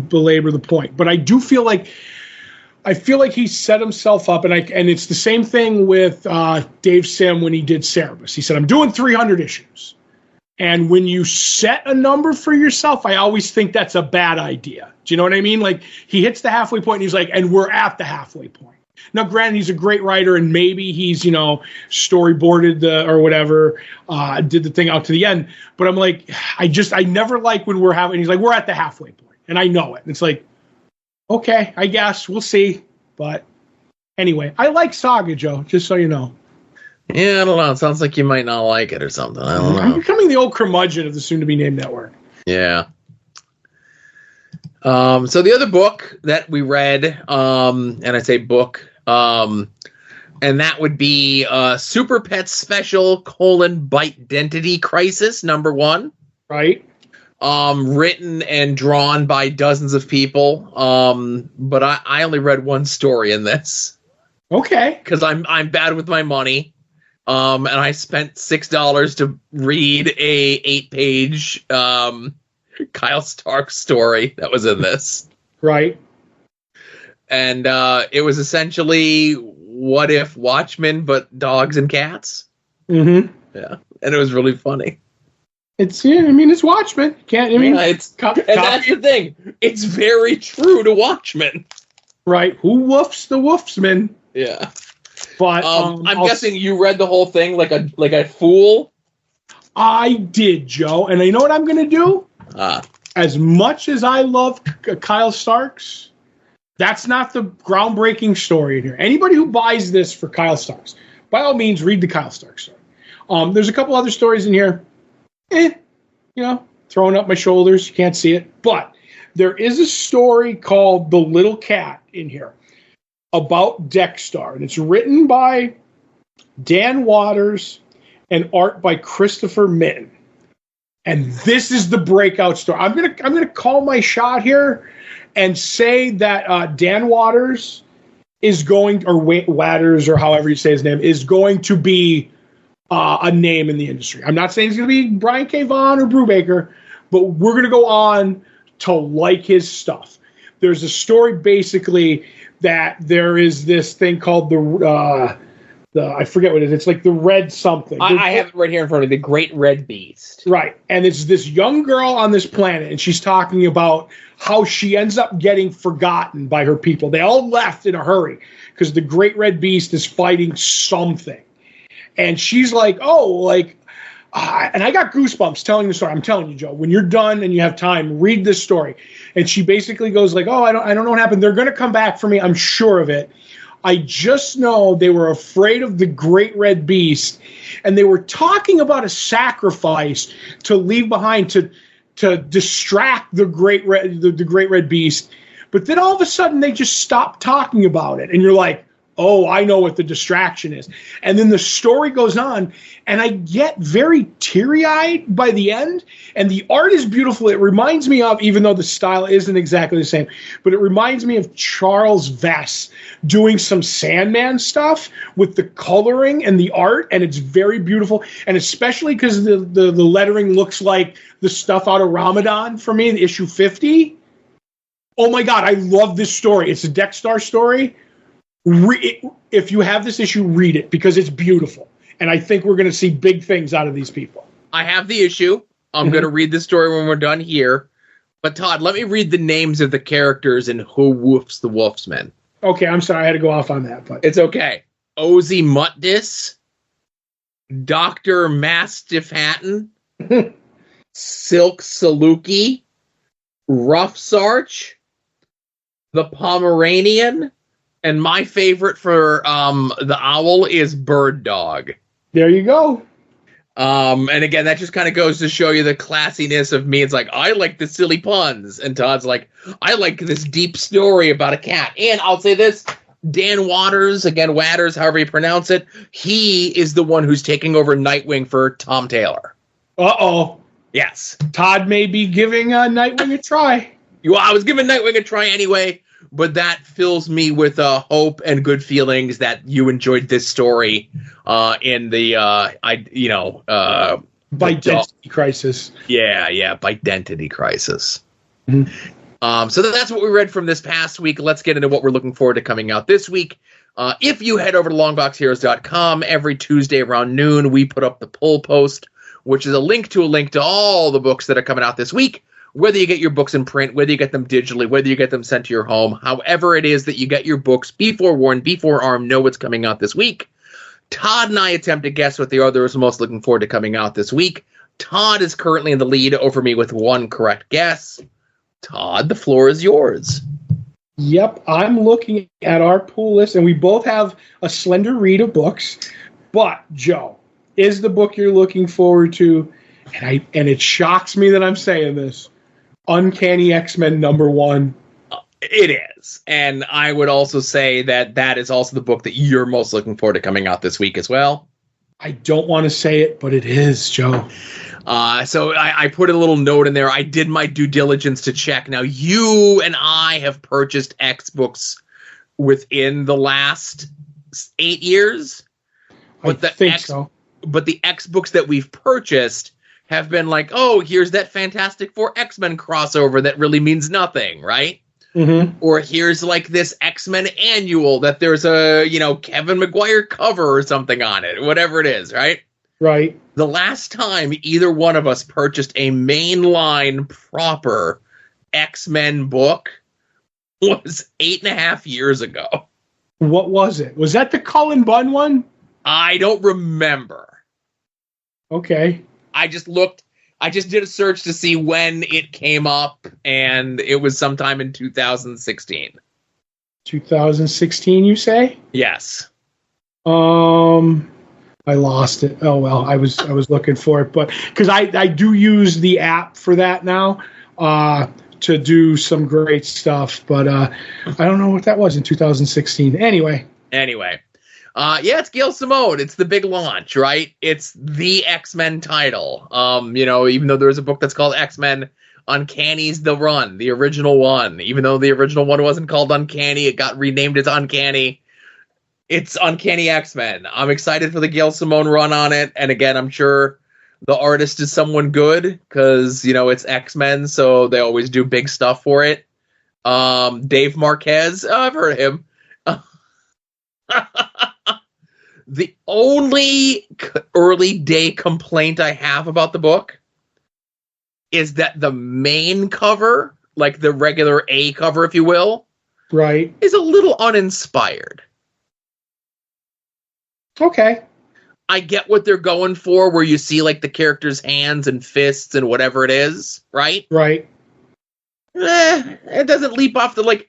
belabor the point, but I do feel like he set himself up, and it's the same thing with Dave Sim when he did Cerebus. He said, "I'm doing 300 issues," and when you set a number for yourself, I always think that's a bad idea. Do you know what I mean? He hits the halfway point, and he's like, "And we're at the halfway point." Now, granted, he's a great writer, and maybe he's, storyboarded or whatever, did the thing out to the end. But I'm like, I never like when he's like, we're at the halfway point, and I know it. And it's like, okay, I guess we'll see. But anyway, I like Saga, Joe, just so you know. Yeah, I don't know. It sounds like you might not like it or something. I don't know. I'm becoming the old curmudgeon of the soon-to-be-named network. Yeah. So the other book that we read, and I say book, and that would be Super Pets Special: Bite-Dentity Crisis #1. Right. Written and drawn by dozens of people. But I only read one story in this. Okay. Because I'm bad with my money. And I spent $6 to read a 8-page Kyle Stark story that was in this. Right. And it was essentially What If Watchmen, but dogs and cats. Mm-hmm. Yeah. And it was really funny. It's Watchmen. That's the thing. It's very true to Watchmen. Right. Who woofs the woofsman? Yeah. But I'm guessing you read the whole thing like a fool. I did, Joe. And you know what I'm going to do? As much as I love Kyle Starks, that's not the groundbreaking story in here. Anybody who buys this for Kyle Starks, by all means, read the Kyle Starks story. There's a couple other stories in here. Throwing up my shoulders. You can't see it. But there is a story called The Little Cat in here about Dexter. And it's written by Dan Waters, and art by Christopher Mitten. And this is the breakout story. I'm gonna call my shot here and say that Dan Waters is going, or Waters, or however you say his name, is going to be a name in the industry. I'm not saying he's going to be Brian K. Vaughan or Brubaker, but we're going to go on to like his stuff. There's a story basically that there is this thing called the I forget what it is. It's like the red something. I have it right here in front of me, the Great Red Beast. Right. And it's this young girl on this planet, and she's talking about how she ends up getting forgotten by her people. They all left in a hurry because the Great Red Beast is fighting something. And she's like, and I got goosebumps telling the story. I'm telling you, Joe, when you're done and you have time, read this story. And she basically goes like, I don't know what happened. They're going to come back for me. I'm sure of it. I just know they were afraid of the Great Red Beast, and they were talking about a sacrifice to leave behind to distract the Great Red Beast. But then all of a sudden they just stopped talking about it, and you're like, oh, I know what the distraction is. And then the story goes on, and I get very teary-eyed by the end, and the art is beautiful. It reminds me of, even though the style isn't exactly the same, but it reminds me of Charles Vess doing some Sandman stuff with the coloring and the art, and it's very beautiful, and especially because the lettering looks like the stuff out of Ramadan for me, the issue 50. Oh my God, I love this story. It's a Dexter story. If you have this issue, read it because it's beautiful. And I think we're going to see big things out of these people. I have the issue. I'm going to read the story when we're done here. But Todd, let me read the names of the characters in Who Woofs the Wolfsman. Okay, I'm sorry. I had to go off on that. But it's okay. Ozzy Mutdis, Dr. Mastiff Hatton, Silk Saluki, Rough Sarch, the Pomeranian, and my favorite for the owl is Bird Dog. There you go. And again, that just kind of goes to show you the classiness of me. It's like, I like the silly puns. And Todd's like, I like this deep story about a cat. And I'll say this, Dan Waters, again, Watters, however you pronounce it, he is the one who's taking over Nightwing for Tom Taylor. Uh-oh. Yes. Todd may be giving Nightwing a try. Well, I was giving Nightwing a try anyway. But that fills me with hope and good feelings that you enjoyed this story in the Bite-density crisis. Yeah, Bite-density crisis. Mm-hmm. So that's what we read from this past week. Let's get into what we're looking forward to coming out this week. If you head over to longboxheroes.com, every Tuesday around noon, we put up the poll post, which is a link to all the books that are coming out this week. Whether you get your books in print, whether you get them digitally, whether you get them sent to your home, however it is that you get your books, be forewarned, be forearmed, know what's coming out this week. Todd and I attempt to guess what the other is most looking forward to coming out this week. Todd is currently in the lead over me with one correct guess. Todd, the floor is yours. Yep, I'm looking at our pool list, and we both have a slender read of books. But, Joe, is the book you're looking forward to, and it shocks me that I'm saying this, Uncanny X-Men #1. It is. And I would also say that is also the book that you're most looking forward to coming out this week as well. I don't want to say it, but it is, Joe. So I put a little note in there. I did my due diligence to check. Now, you and I have purchased X books within the last 8 years. But I think so. But the X books that we've purchased have been like, oh, here's that Fantastic Four X-Men crossover that really means nothing, right? Mm-hmm. Or here's like this X-Men annual that there's a, Kevin Maguire cover or something on it, whatever it is, right? Right. The last time either one of us purchased a mainline proper X-Men book was 8.5 years ago. What was it? Was that the Cullen Bunn one? I don't remember. Okay. I just did a search to see when it came up, and it was sometime in 2016. 2016, you say? Yes. I lost it. Oh well, I was looking for it, but because I do use the app for that now to do some great stuff, but I don't know what that was in 2016. Anyway. Yeah, it's Gail Simone. It's the big launch, right? It's the X-Men title. Even though there's a book that's called X-Men Uncanny's the Run, the original one. Even though the original one wasn't called Uncanny, it got renamed as Uncanny. It's Uncanny X-Men. I'm excited for the Gail Simone run on it. And again, I'm sure the artist is someone good because, it's X-Men, so they always do big stuff for it. Dave Marquez, I've heard of him. The only early day complaint I have about the book is that the main cover, like the regular A cover, if you will, right, is a little uninspired. Okay. I get what they're going for, where you see like the character's hands and fists and whatever it is, right? Right. It doesn't leap off the like.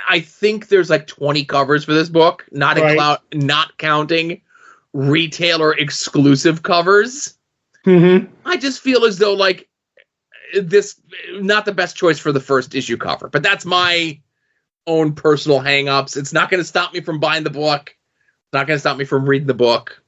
I think there's like 20 covers for this book, not counting retailer exclusive covers. Mm-hmm. I just feel as though like this not the best choice for the first issue cover, but that's my own personal hang-ups. It's not going to stop me from buying the book. It's not going to stop me from reading the book.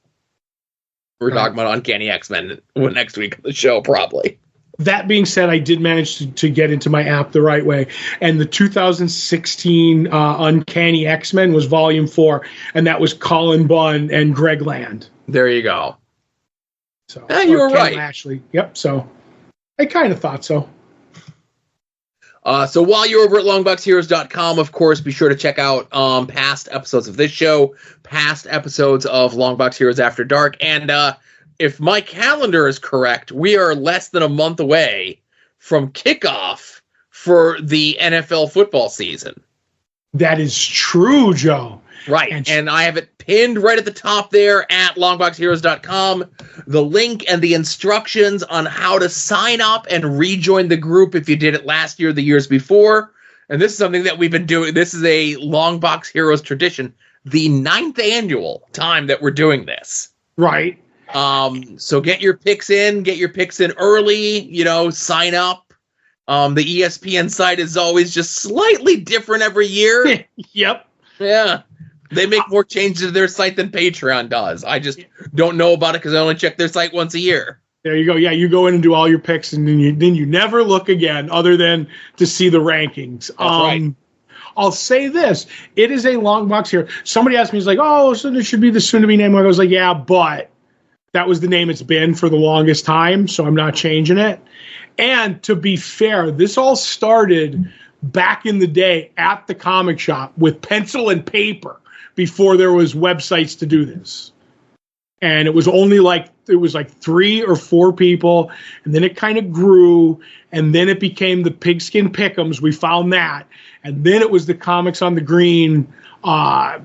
We're talking about Uncanny X-Men next week on the show, probably. That being said, I did manage to get into my app the right way. And the 2016 Uncanny X-Men was Volume 4, and that was Colin Bunn and Greg Land. There you go. So you were right. Ashley. Yep, so I kind of thought so. So while you're over at longboxheroes.com, of course, be sure to check out past episodes of this show, past episodes of Longbox Heroes After Dark, and if my calendar is correct, we are less than a month away from kickoff for the NFL football season. That is true, Joe. Right, and I have it pinned right at the top there at longboxheroes.com, the link and the instructions on how to sign up and rejoin the group if you did it last year, the years before. And this is something that we've been doing. This is a Longbox Heroes tradition, the 9th annual time that we're doing this. Right. So get your picks in early, sign up. The ESPN site is always just slightly different every year. Yep. Yeah. They make more changes to their site than Patreon does. I just don't know about it because I only check their site once a year. There you go. Yeah, you go in and do all your picks, and then you never look again other than to see the rankings. That's right. I'll say this. It is a long box here. Somebody asked me, he's like, oh, so there should be the soon-to-be name. I was like, yeah, but that was the name it's been for the longest time, so I'm not changing it. And to be fair, this all started back in the day at the comic shop with pencil and paper before there was websites to do this. And it was only like 3 or 4 people, and then it kind of grew, and then it became the Pigskin Pick'ems. We found that. And then it was the Comics on the Green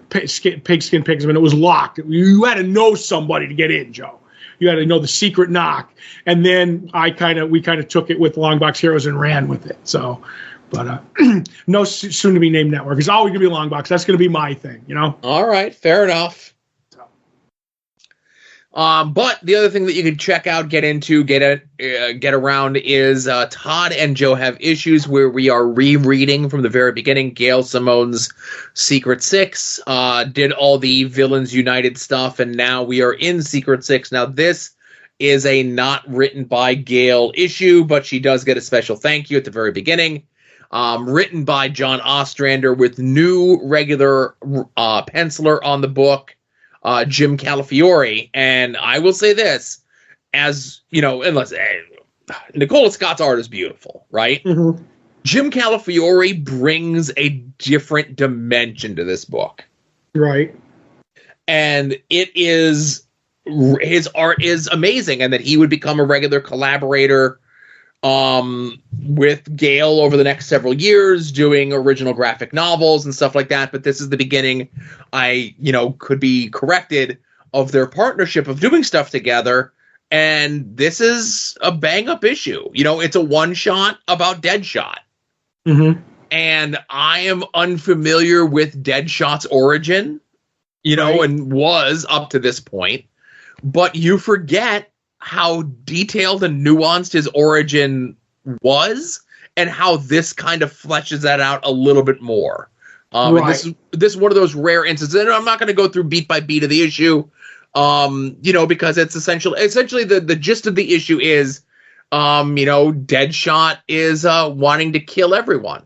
Pigskin Pick'ems, and it was locked. You had to know somebody to get in, Joe. You had to know the secret knock. And then we kind of took it with Longbox Heroes and ran with it. So, but no soon-to-be named network. It's always going to be Longbox. That's going to be my thing, All right, fair enough. But the other thing that you can check out, get around is Todd and Joe Have Issues, where we are rereading from the very beginning Gail Simone's Secret Six, did all the Villains United stuff, and now we are in Secret Six. Now, this is a not written by Gail issue, but she does get a special thank you at the very beginning. Written by John Ostrander with new regular penciler on the book, Jim Calafiore. And I will say this, as unless Nicola Scott's art is beautiful, right? Mm-hmm. Jim Calafiore brings a different dimension to this book, right? And his art is amazing, and that he would become a regular collaborator with Gail over the next several years, doing original graphic novels and stuff like that. But this is the beginning, I could be corrected, of their partnership of doing stuff together. And this is a bang up issue. It's a one shot about Deadshot. Mm-hmm. And I am unfamiliar with Deadshot's origin, right, and was up to this point. But you forget how detailed and nuanced his origin was, and how this kind of fleshes that out a little bit more. And this is one of those rare instances, and I'm not going to go through beat by beat of the issue, because it's essentially the gist of the issue is, Deadshot is wanting to kill everyone.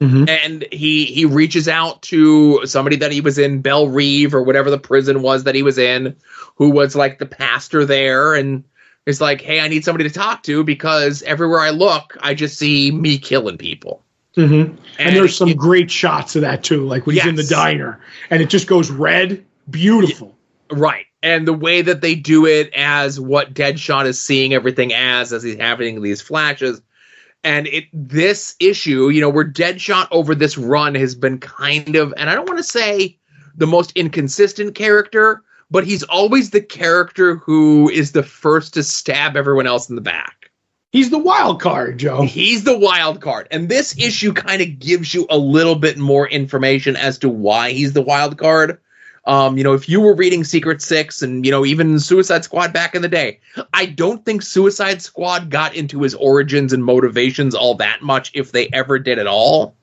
Mm-hmm. And he reaches out to somebody that he was in Belle Reve or whatever the prison was that he was in, who was like the pastor there, and is like, hey, I need somebody to talk to because everywhere I look, I just see me killing people. Mm-hmm. And there's some great shots of that too, like when he's in the diner and it just goes red, beautiful. Right. And the way that they do it as what Deadshot is seeing everything as he's having these flashes. And this issue, where Deadshot over this run has been kind of, and I don't want to say the most inconsistent character, but he's always the character who is the first to stab everyone else in the back. He's the wild card, Joe. He's the wild card. And this issue kind of gives you a little bit more information as to why he's the wild card. If you were reading Secret Six and, even Suicide Squad back in the day, I don't think Suicide Squad got into his origins and motivations all that much, if they ever did at all.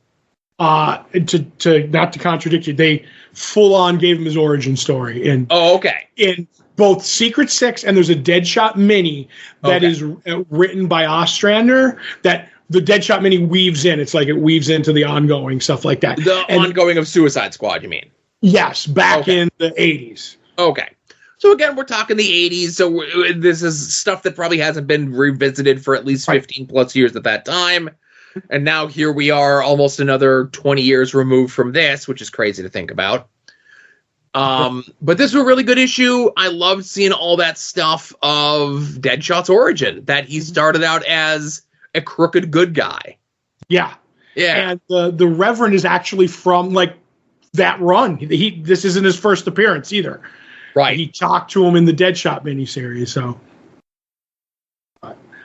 To not to contradict you, they full on gave him his origin story. In both Secret Six and there's a Deadshot mini that is written by Ostrander that the Deadshot mini weaves in. It's like it weaves into the ongoing stuff like that. Ongoing of Suicide Squad, you mean? Yes, back in the 80s. Okay. So again, we're talking the 80s, so this is stuff that probably hasn't been revisited for at least 15 plus years at that time. And now here we are, almost another 20 years removed from this, which is crazy to think about. But this was a really good issue. I loved seeing all that stuff of Deadshot's origin, that he started out as a crooked good guy. Yeah. And the Reverend is actually from, that run. This isn't his first appearance either. Right. He talked to him in the Deadshot miniseries, so.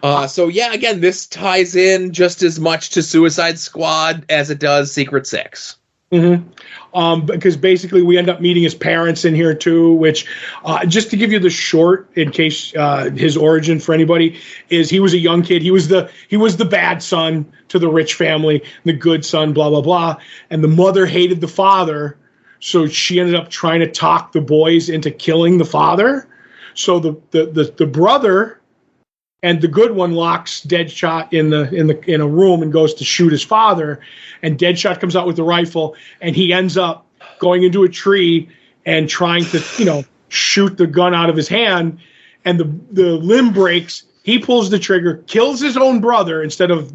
Again, this ties in just as much to Suicide Squad as it does Secret Six. Mm-hmm. Because basically we end up meeting his parents in here too, which, just to give you the short, in case his origin for anybody, is he was a young kid. He was the bad son to the rich family, the good son, blah, blah, blah. And the mother hated the father, so she ended up trying to talk the boys into killing the father. So the brother and the good one locks Deadshot in a room and goes to shoot his father, and Deadshot comes out with the rifle, and he ends up going into a tree and trying to shoot the gun out of his hand, and the limb breaks. He pulls the trigger, kills his own brother instead of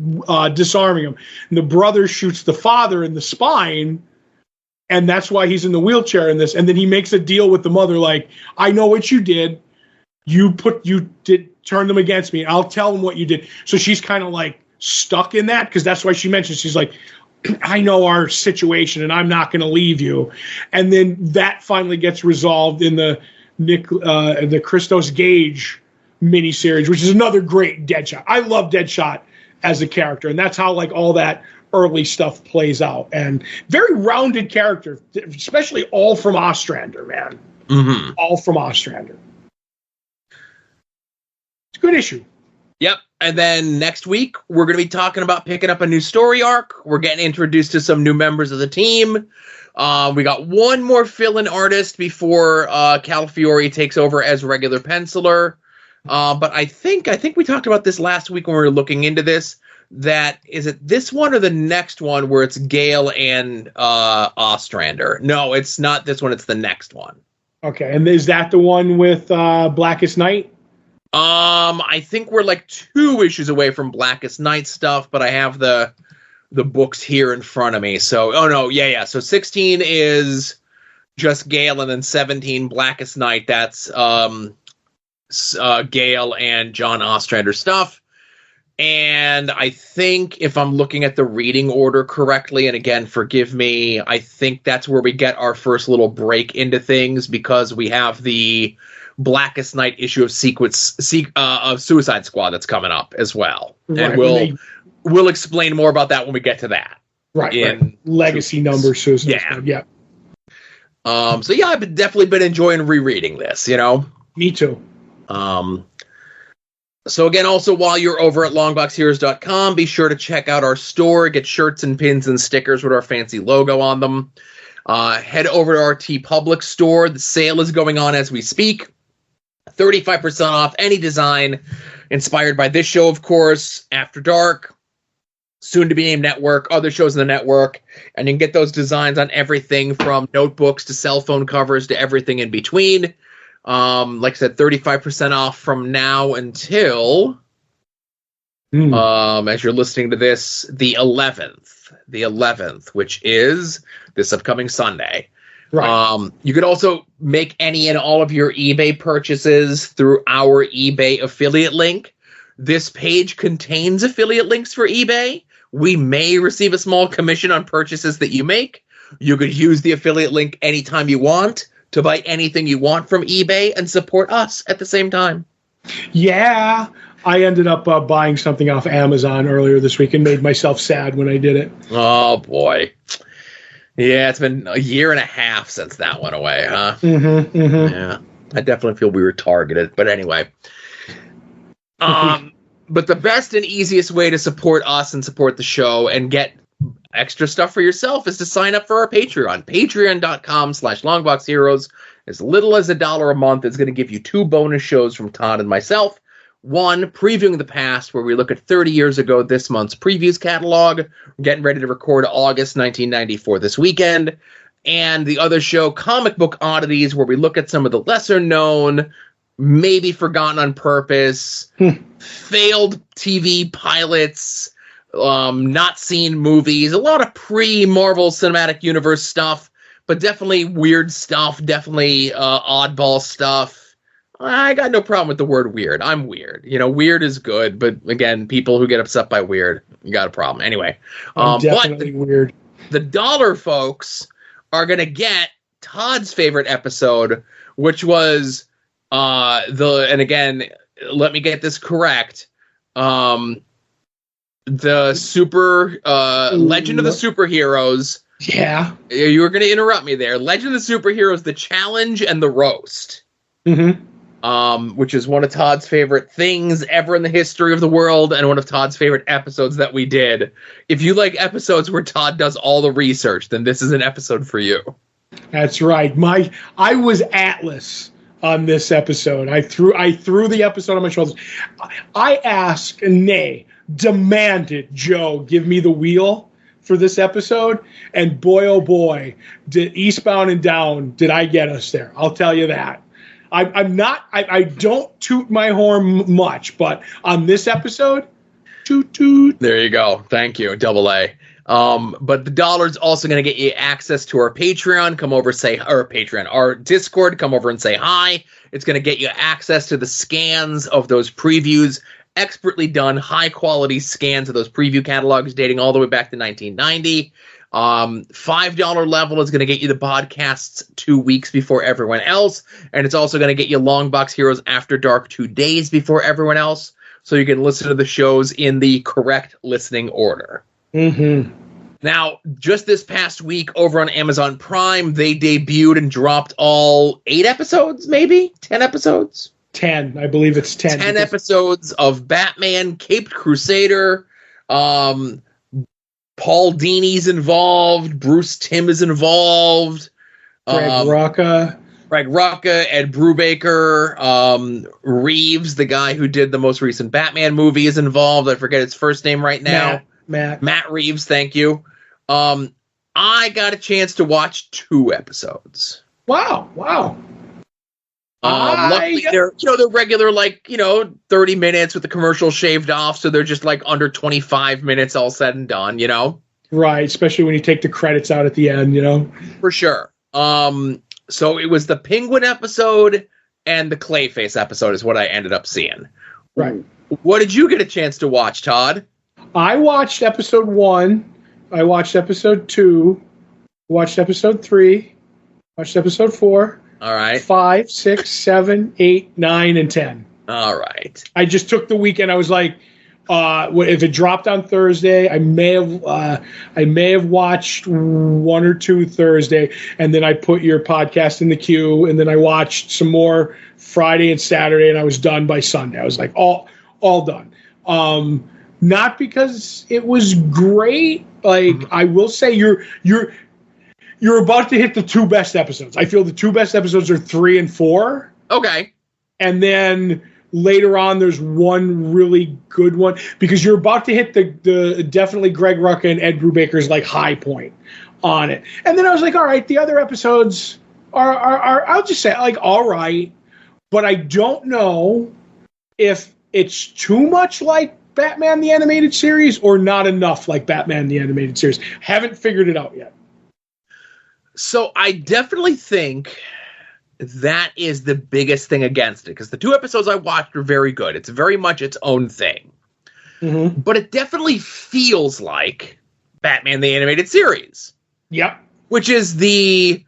disarming him, and the brother shoots the father in the spine, and that's why he's in the wheelchair in this. And then he makes a deal with the mother, like, I know what you did. You did turn them against me. I'll tell them what you did. So she's kind of like stuck in that, because that's why she mentions, she's like, I know our situation and I'm not going to leave you. And then that finally gets resolved in the Christos Gage miniseries, which is another great Deadshot. I love Deadshot as a character, and that's how all that early stuff plays out. And very rounded character, especially all from Ostrander, man. Mm-hmm. All from Ostrander. Good issue. Yep. And then next week, we're going to be talking about picking up a new story arc. We're getting introduced to some new members of the team. We got one more fill-in artist before Calafiore takes over as regular penciler. But I think we talked about this last week when we were looking into this. That is it this one or the next one where it's Gale and Ostrander? No, it's not this one. It's the next one. Okay. And is that the one with Blackest Night? I think we're 2 issues away from Blackest Night stuff, but I have the books here in front of me. So, So 16 is just Gale, and then 17 Blackest Night. That's Gale and John Ostrander stuff. And I think if I'm looking at the reading order correctly, and again, forgive me, I think that's where we get our first little break into things, because we have the Blackest Night issue of Suicide Squad that's coming up as well. Right, and we'll explain more about that when we get to that. Right. Legacy number Suicide Squad. Yeah. I've definitely been enjoying rereading this, Me too. So again, also while you're over at longboxheroes.com, be sure to check out our store, get shirts and pins and stickers with our fancy logo on them. Head over to our TeePublic store. The sale is going on as we speak. 35% off any design inspired by this show, of course, After Dark, soon to be named Network, other shows in the network, and you can get those designs on everything from notebooks to cell phone covers to everything in between. Like I said, 35% off from now until, as you're listening to this, the 11th, which is this upcoming Sunday. Right. You could also make any and all of your eBay purchases through our eBay affiliate link. This page contains affiliate links for eBay. We may receive a small commission on purchases that you make. You could use the affiliate link anytime you want to buy anything you want from eBay and support us at the same time. Yeah, I ended up buying something off Amazon earlier this week and made myself sad when I did it. Oh, boy. Yeah, it's been a year and a half since that went away, huh? Yeah, I definitely feel we were targeted. But anyway. But the best and easiest way to support us and support the show and get extra stuff for yourself is to sign up for our Patreon. Patreon.com/longboxheroes. As little as $1 a month is going to give you 2 bonus shows from Todd and myself. One, previewing the past, where we look at 30 years ago this month's previews catalog. We're getting ready to record August 1994 this weekend. And the other show, Comic Book Oddities, where we look at some of the lesser known, maybe forgotten on purpose, failed TV pilots, not seen movies, a lot of pre-Marvel Cinematic Universe stuff, but definitely weird stuff, definitely oddball stuff. I got no problem with the word weird. I'm weird. You know, weird is good, but again, people who get upset by weird, you got a problem. Anyway, definitely weird. The dollar folks are going to get Todd's favorite episode, which was and again, let me get this correct. The super Legend of the Superheroes. Yeah. You were going to interrupt me there. Legend of the Superheroes, The Challenge and the Roast. Which is one of Todd's favorite things ever in the history of the world and one of Todd's favorite episodes that we did. If you like episodes where Todd does all the research, then this is an episode for you. That's right. I was Atlas on this episode. I threw the episode on my shoulders. I asked, nay, demanded Joe give me the wheel for this episode, and boy, oh boy, did Eastbound and Down did I get us there. I'll tell you that. I don't toot my horn much, but on this episode, toot toot. There you go. Thank you. Double A. But the dollar's also going to get you access to our Patreon. Come over, our Discord. Come over and say hi. It's going to get you access to the scans of those previews, expertly done, high quality scans of those preview catalogs dating all the way back to 1990. $5 level is going to get you the podcasts 2 weeks before everyone else, and it's also going to get you Longbox Heroes After Dark 2 days before everyone else, so you can listen to the shows in the correct listening order. Now, just this past week over on Amazon Prime, they debuted and dropped all 8 episodes, maybe 10 episodes. 10, I believe it's 10. 10 episodes of Batman, Caped Crusader. Paul Dini's involved. Bruce Timm is involved. Greg Rucka, Ed Brubaker. Reeves, the guy who did the most recent Batman movie, is involved. I forget his first name right now. Matt Reeves, thank you. I got a chance to watch 2 episodes. Wow. Luckily, they're regular, 30 minutes with the commercial shaved off, so they're just under 25 minutes all said and done, Right, especially when you take the credits out at the end, For sure. So it was the Penguin episode and the Clayface episode is what I ended up seeing. Right. What did you get a chance to watch, Todd? I watched episode 1. I watched episode 2. Watched episode 3. Watched episode 4. All right. 5, 6, 7, 8, 9, and 10. All right. I just took the weekend. I was like, if it dropped on Thursday, I may have watched 1 or 2 Thursday, and then I put your podcast in the queue, and then I watched some more Friday and Saturday, and I was done by Sunday. I was like, all all done. Not because it was great. Like, I will say you're about to hit the two best episodes. I feel the two best episodes are 3 and 4. Okay. And then later on, there's one really good one because you're about to hit the definitely Greg Rucka and Ed Brubaker's like high point on it. And then I was like, all right, the other episodes are I'll just say like all right, but I don't know if it's too much like Batman the Animated Series or not enough like Batman the Animated Series. Haven't figured it out yet. So I definitely think that is the biggest thing against it, because the 2 episodes I watched were very good. It's very much its own thing. Mm-hmm. But it definitely feels like Batman the Animated Series. Yep. Which is the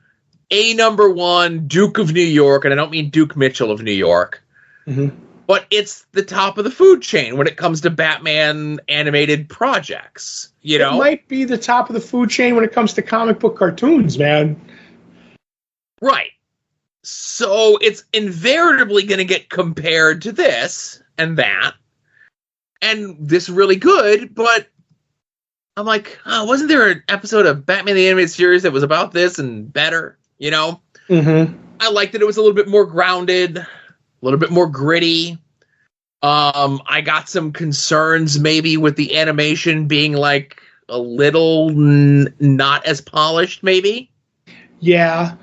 #1 Duke of New York, and I don't mean Duke Mitchell of New York, but it's the top of the food chain when it comes to Batman animated projects. You know? It might be the top of the food chain when it comes to comic book cartoons, man. Right. So it's invariably going to get compared to this and that, and this really good, but I'm like, oh, wasn't there an episode of Batman the Animated Series that was about this and better, you know? Mm-hmm. I liked that it was a little bit more grounded, a little bit more gritty. I got some concerns maybe with the animation being like a little not as polished, maybe. Yeah.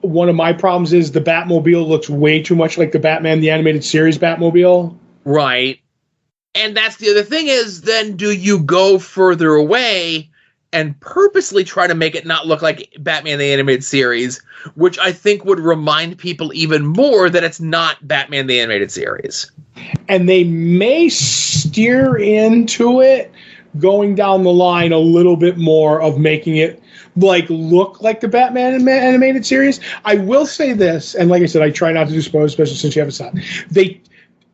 One of my problems is the Batmobile looks way too much like the Batman the Animated Series Batmobile. Right. And that's the other thing is, then do you go further away and purposely try to make it not look like Batman the Animated Series, which I think would remind people even more that it's not Batman the Animated Series. And they may steer into it going down the line a little bit more of making it like look like the Batman animated series. I will say this, and like I said, I try not to do spoilers, especially since you have a son. They,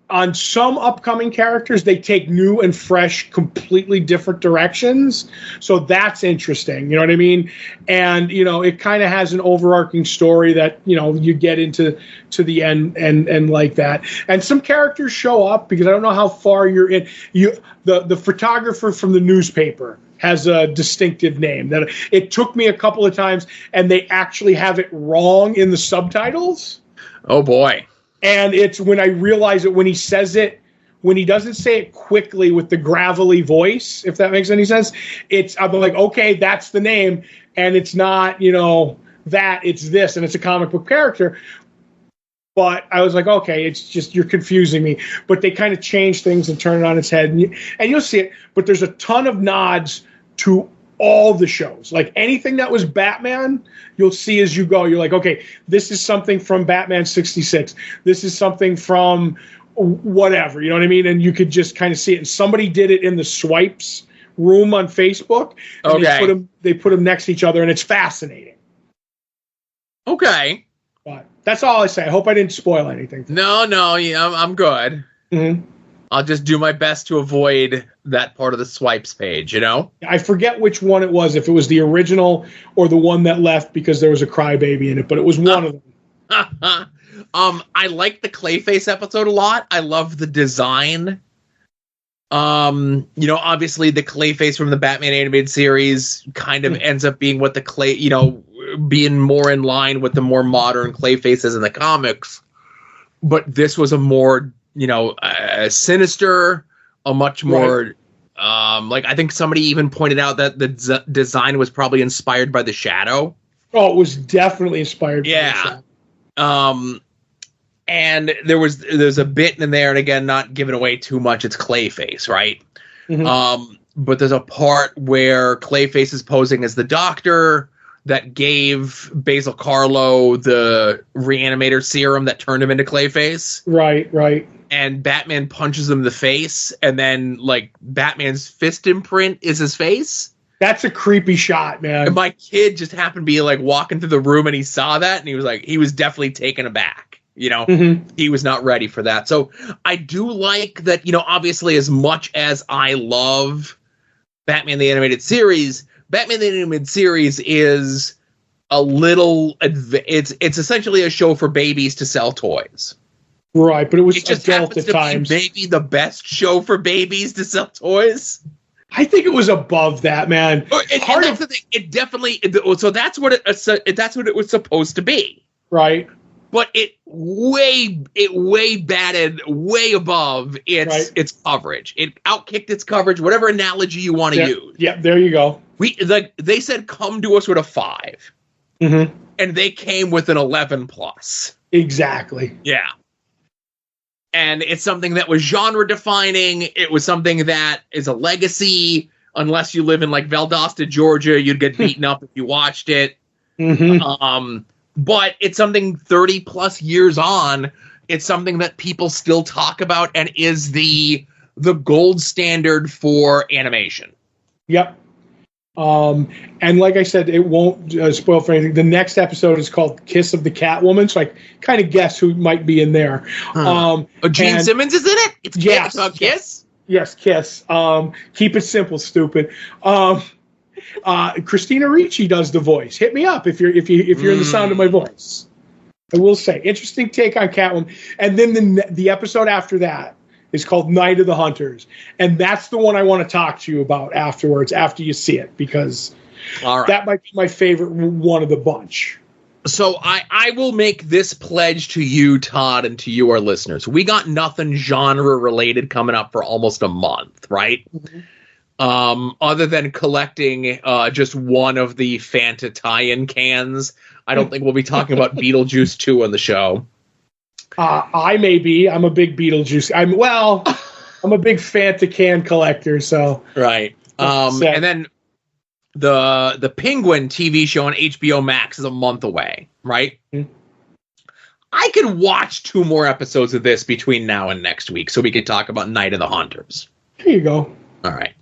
on some upcoming characters, they take new and fresh, completely different directions. So that's interesting. You know what I mean? And, you know, it kind of has an overarching story that, you know, you get into the end and like that. And some characters show up because I don't know how far you're in. The photographer from the newspaper has a distinctive name that it took me a couple of times, and they actually have it wrong in the subtitles. Oh boy. And it's when I realize it, when he says it, when he doesn't say it quickly with the gravelly voice, if that makes any sense, I'm like, okay, that's the name. And it's not, you know, it's this, and it's a comic book character. But I was like, okay, it's just, you're confusing me. But they kind of change things and turn it on its head. And you'll see it. But there's a ton of nods to all the shows. Like anything that was Batman, you'll see as you go. You're like, okay, this is something from Batman 66. This is something from whatever. You know what I mean? And you could just kind of see it. And somebody did it in the swipes room on Facebook. And okay. They put them next to each other, and it's fascinating. Okay. But that's all I say. I hope I didn't spoil anything. No, yeah, I'm good. Mm-hmm. I'll just do my best to avoid that part of the swipes page, you know? I forget which one it was, if it was the original or the one that left because there was a crybaby in it, but it was one of them. I like the Clayface episode a lot. I love the design. You know, obviously the Clayface from the Batman animated series kind of ends up being what the Clay, you know, being more in line with the more modern Clayfaces in the comics. But this was a more, you know, sinister, a much more, like I think somebody even pointed out that the design was probably inspired by the Shadow. Oh, it was definitely inspired by the Shadow. And there's a bit in there, and again, not giving away too much, it's Clayface, right? Mm-hmm. But there's a part where Clayface is posing as the doctor that gave Basil Carlo the reanimator serum that turned him into Clayface. Right. And Batman punches him in the face, and then, like, Batman's fist imprint is his face. That's a creepy shot, man. And my kid just happened to be, like, walking through the room, and he saw that, and he was definitely taken aback. You know, He was not ready for that. So I do like that, you know, obviously as much as I love Batman the Animated Series, Batman the Animated Series is a little, it's essentially a show for babies to sell toys. Right, but it was It just adult happens at to times. be maybe the best show for babies to sell toys. I think it was above that, man. And that's the thing. It definitely. So that's what it was supposed to be. Right. But it way batted way above its coverage. It outkicked its coverage. Whatever analogy you want to use. Yeah, there you go. They said come to us with a 5, and they came with an 11 plus. Exactly. Yeah. And it's something that was genre defining. It was something that is a legacy. Unless you live in like Valdosta, Georgia, you'd get beaten up if you watched it. But it's something 30 plus years on. It's something that people still talk about and is the gold standard for animation. Yep. And like I said, it won't spoil for anything. The next episode is called Kiss of the Catwoman, so I kind of guess who might be in there. Gene Simmons is in it? It's about Kiss? Yes, Kiss. Keep it simple, stupid. Christina Ricci does the voice. Hit me up if you're in the sound of my voice. I will say, interesting take on Catwoman. And then the episode after that is called Night of the Hunters, and that's the one I want to talk to you about afterwards, after you see it, because that might be my favorite one of the bunch. So I will make this pledge to you, Todd, and to you, our listeners. We got nothing genre related coming up for almost a month, right? Other than collecting just one of the Fanta tie-in cans. I don't think we'll be talking about Beetlejuice 2 on the show. I may be. I'm a big Beetlejuice. I'm a big Fanta can collector. So right. And then the Penguin TV show on HBO Max is a month away. Right. I can watch 2 more episodes of this between now and next week, so we can talk about Night of the Hunters. There you go. All right.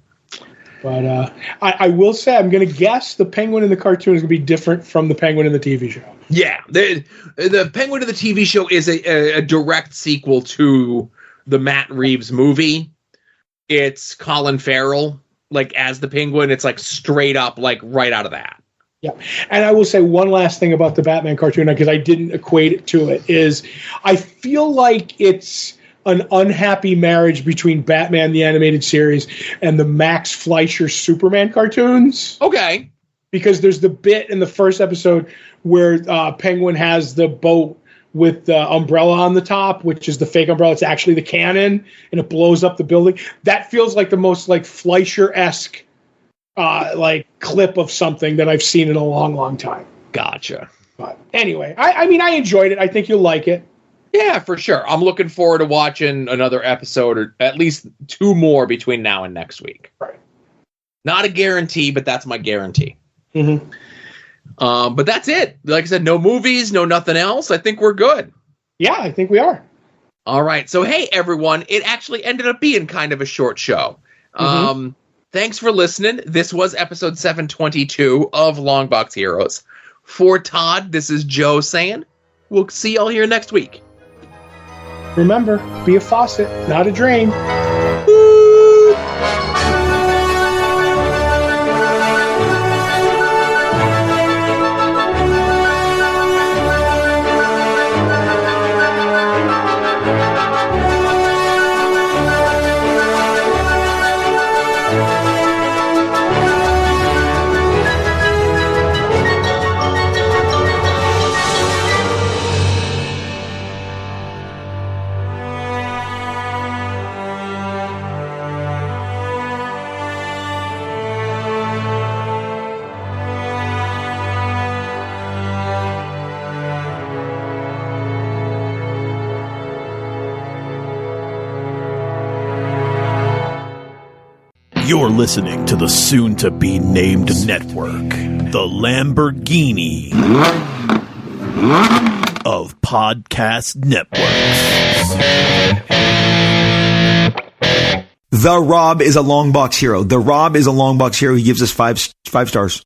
But I will say, I'm going to guess the Penguin in the cartoon is going to be different from the Penguin in the TV show. Yeah, the Penguin in the TV show is a direct sequel to the Matt Reeves movie. It's Colin Farrell, like, as the Penguin. It's like straight up, like, right out of that. Yeah, and I will say one last thing about the Batman cartoon, because I didn't equate it to it, is I feel like it's an unhappy marriage between Batman the Animated Series and the Max Fleischer Superman cartoons. Okay. Because there's the bit in the first episode where Penguin has the boat with the umbrella on the top, which is the fake umbrella. It's actually the cannon, and it blows up the building. That feels like the most like Fleischer-esque like clip of something that I've seen in a long, long time. Gotcha. But anyway, I mean, I enjoyed it. I think you'll like it. Yeah, for sure. I'm looking forward to watching another episode, or at least 2 more between now and next week. Right. Not a guarantee, but that's my guarantee. Mm-hmm. But that's it. Like I said, no movies, no nothing else. I think we're good. Yeah, I think we are. All right. So, hey, everyone, it actually ended up being kind of a short show. Thanks for listening. This was episode 722 of Longbox Heroes. For Todd, this is Joe saying, we'll see y'all here next week. Remember, be a faucet, not a drain. You're listening to the soon-to-be-named network, the Lamborghini of podcast networks. The Rob is a Longbox hero. The Rob is a Longbox hero. He gives us five stars.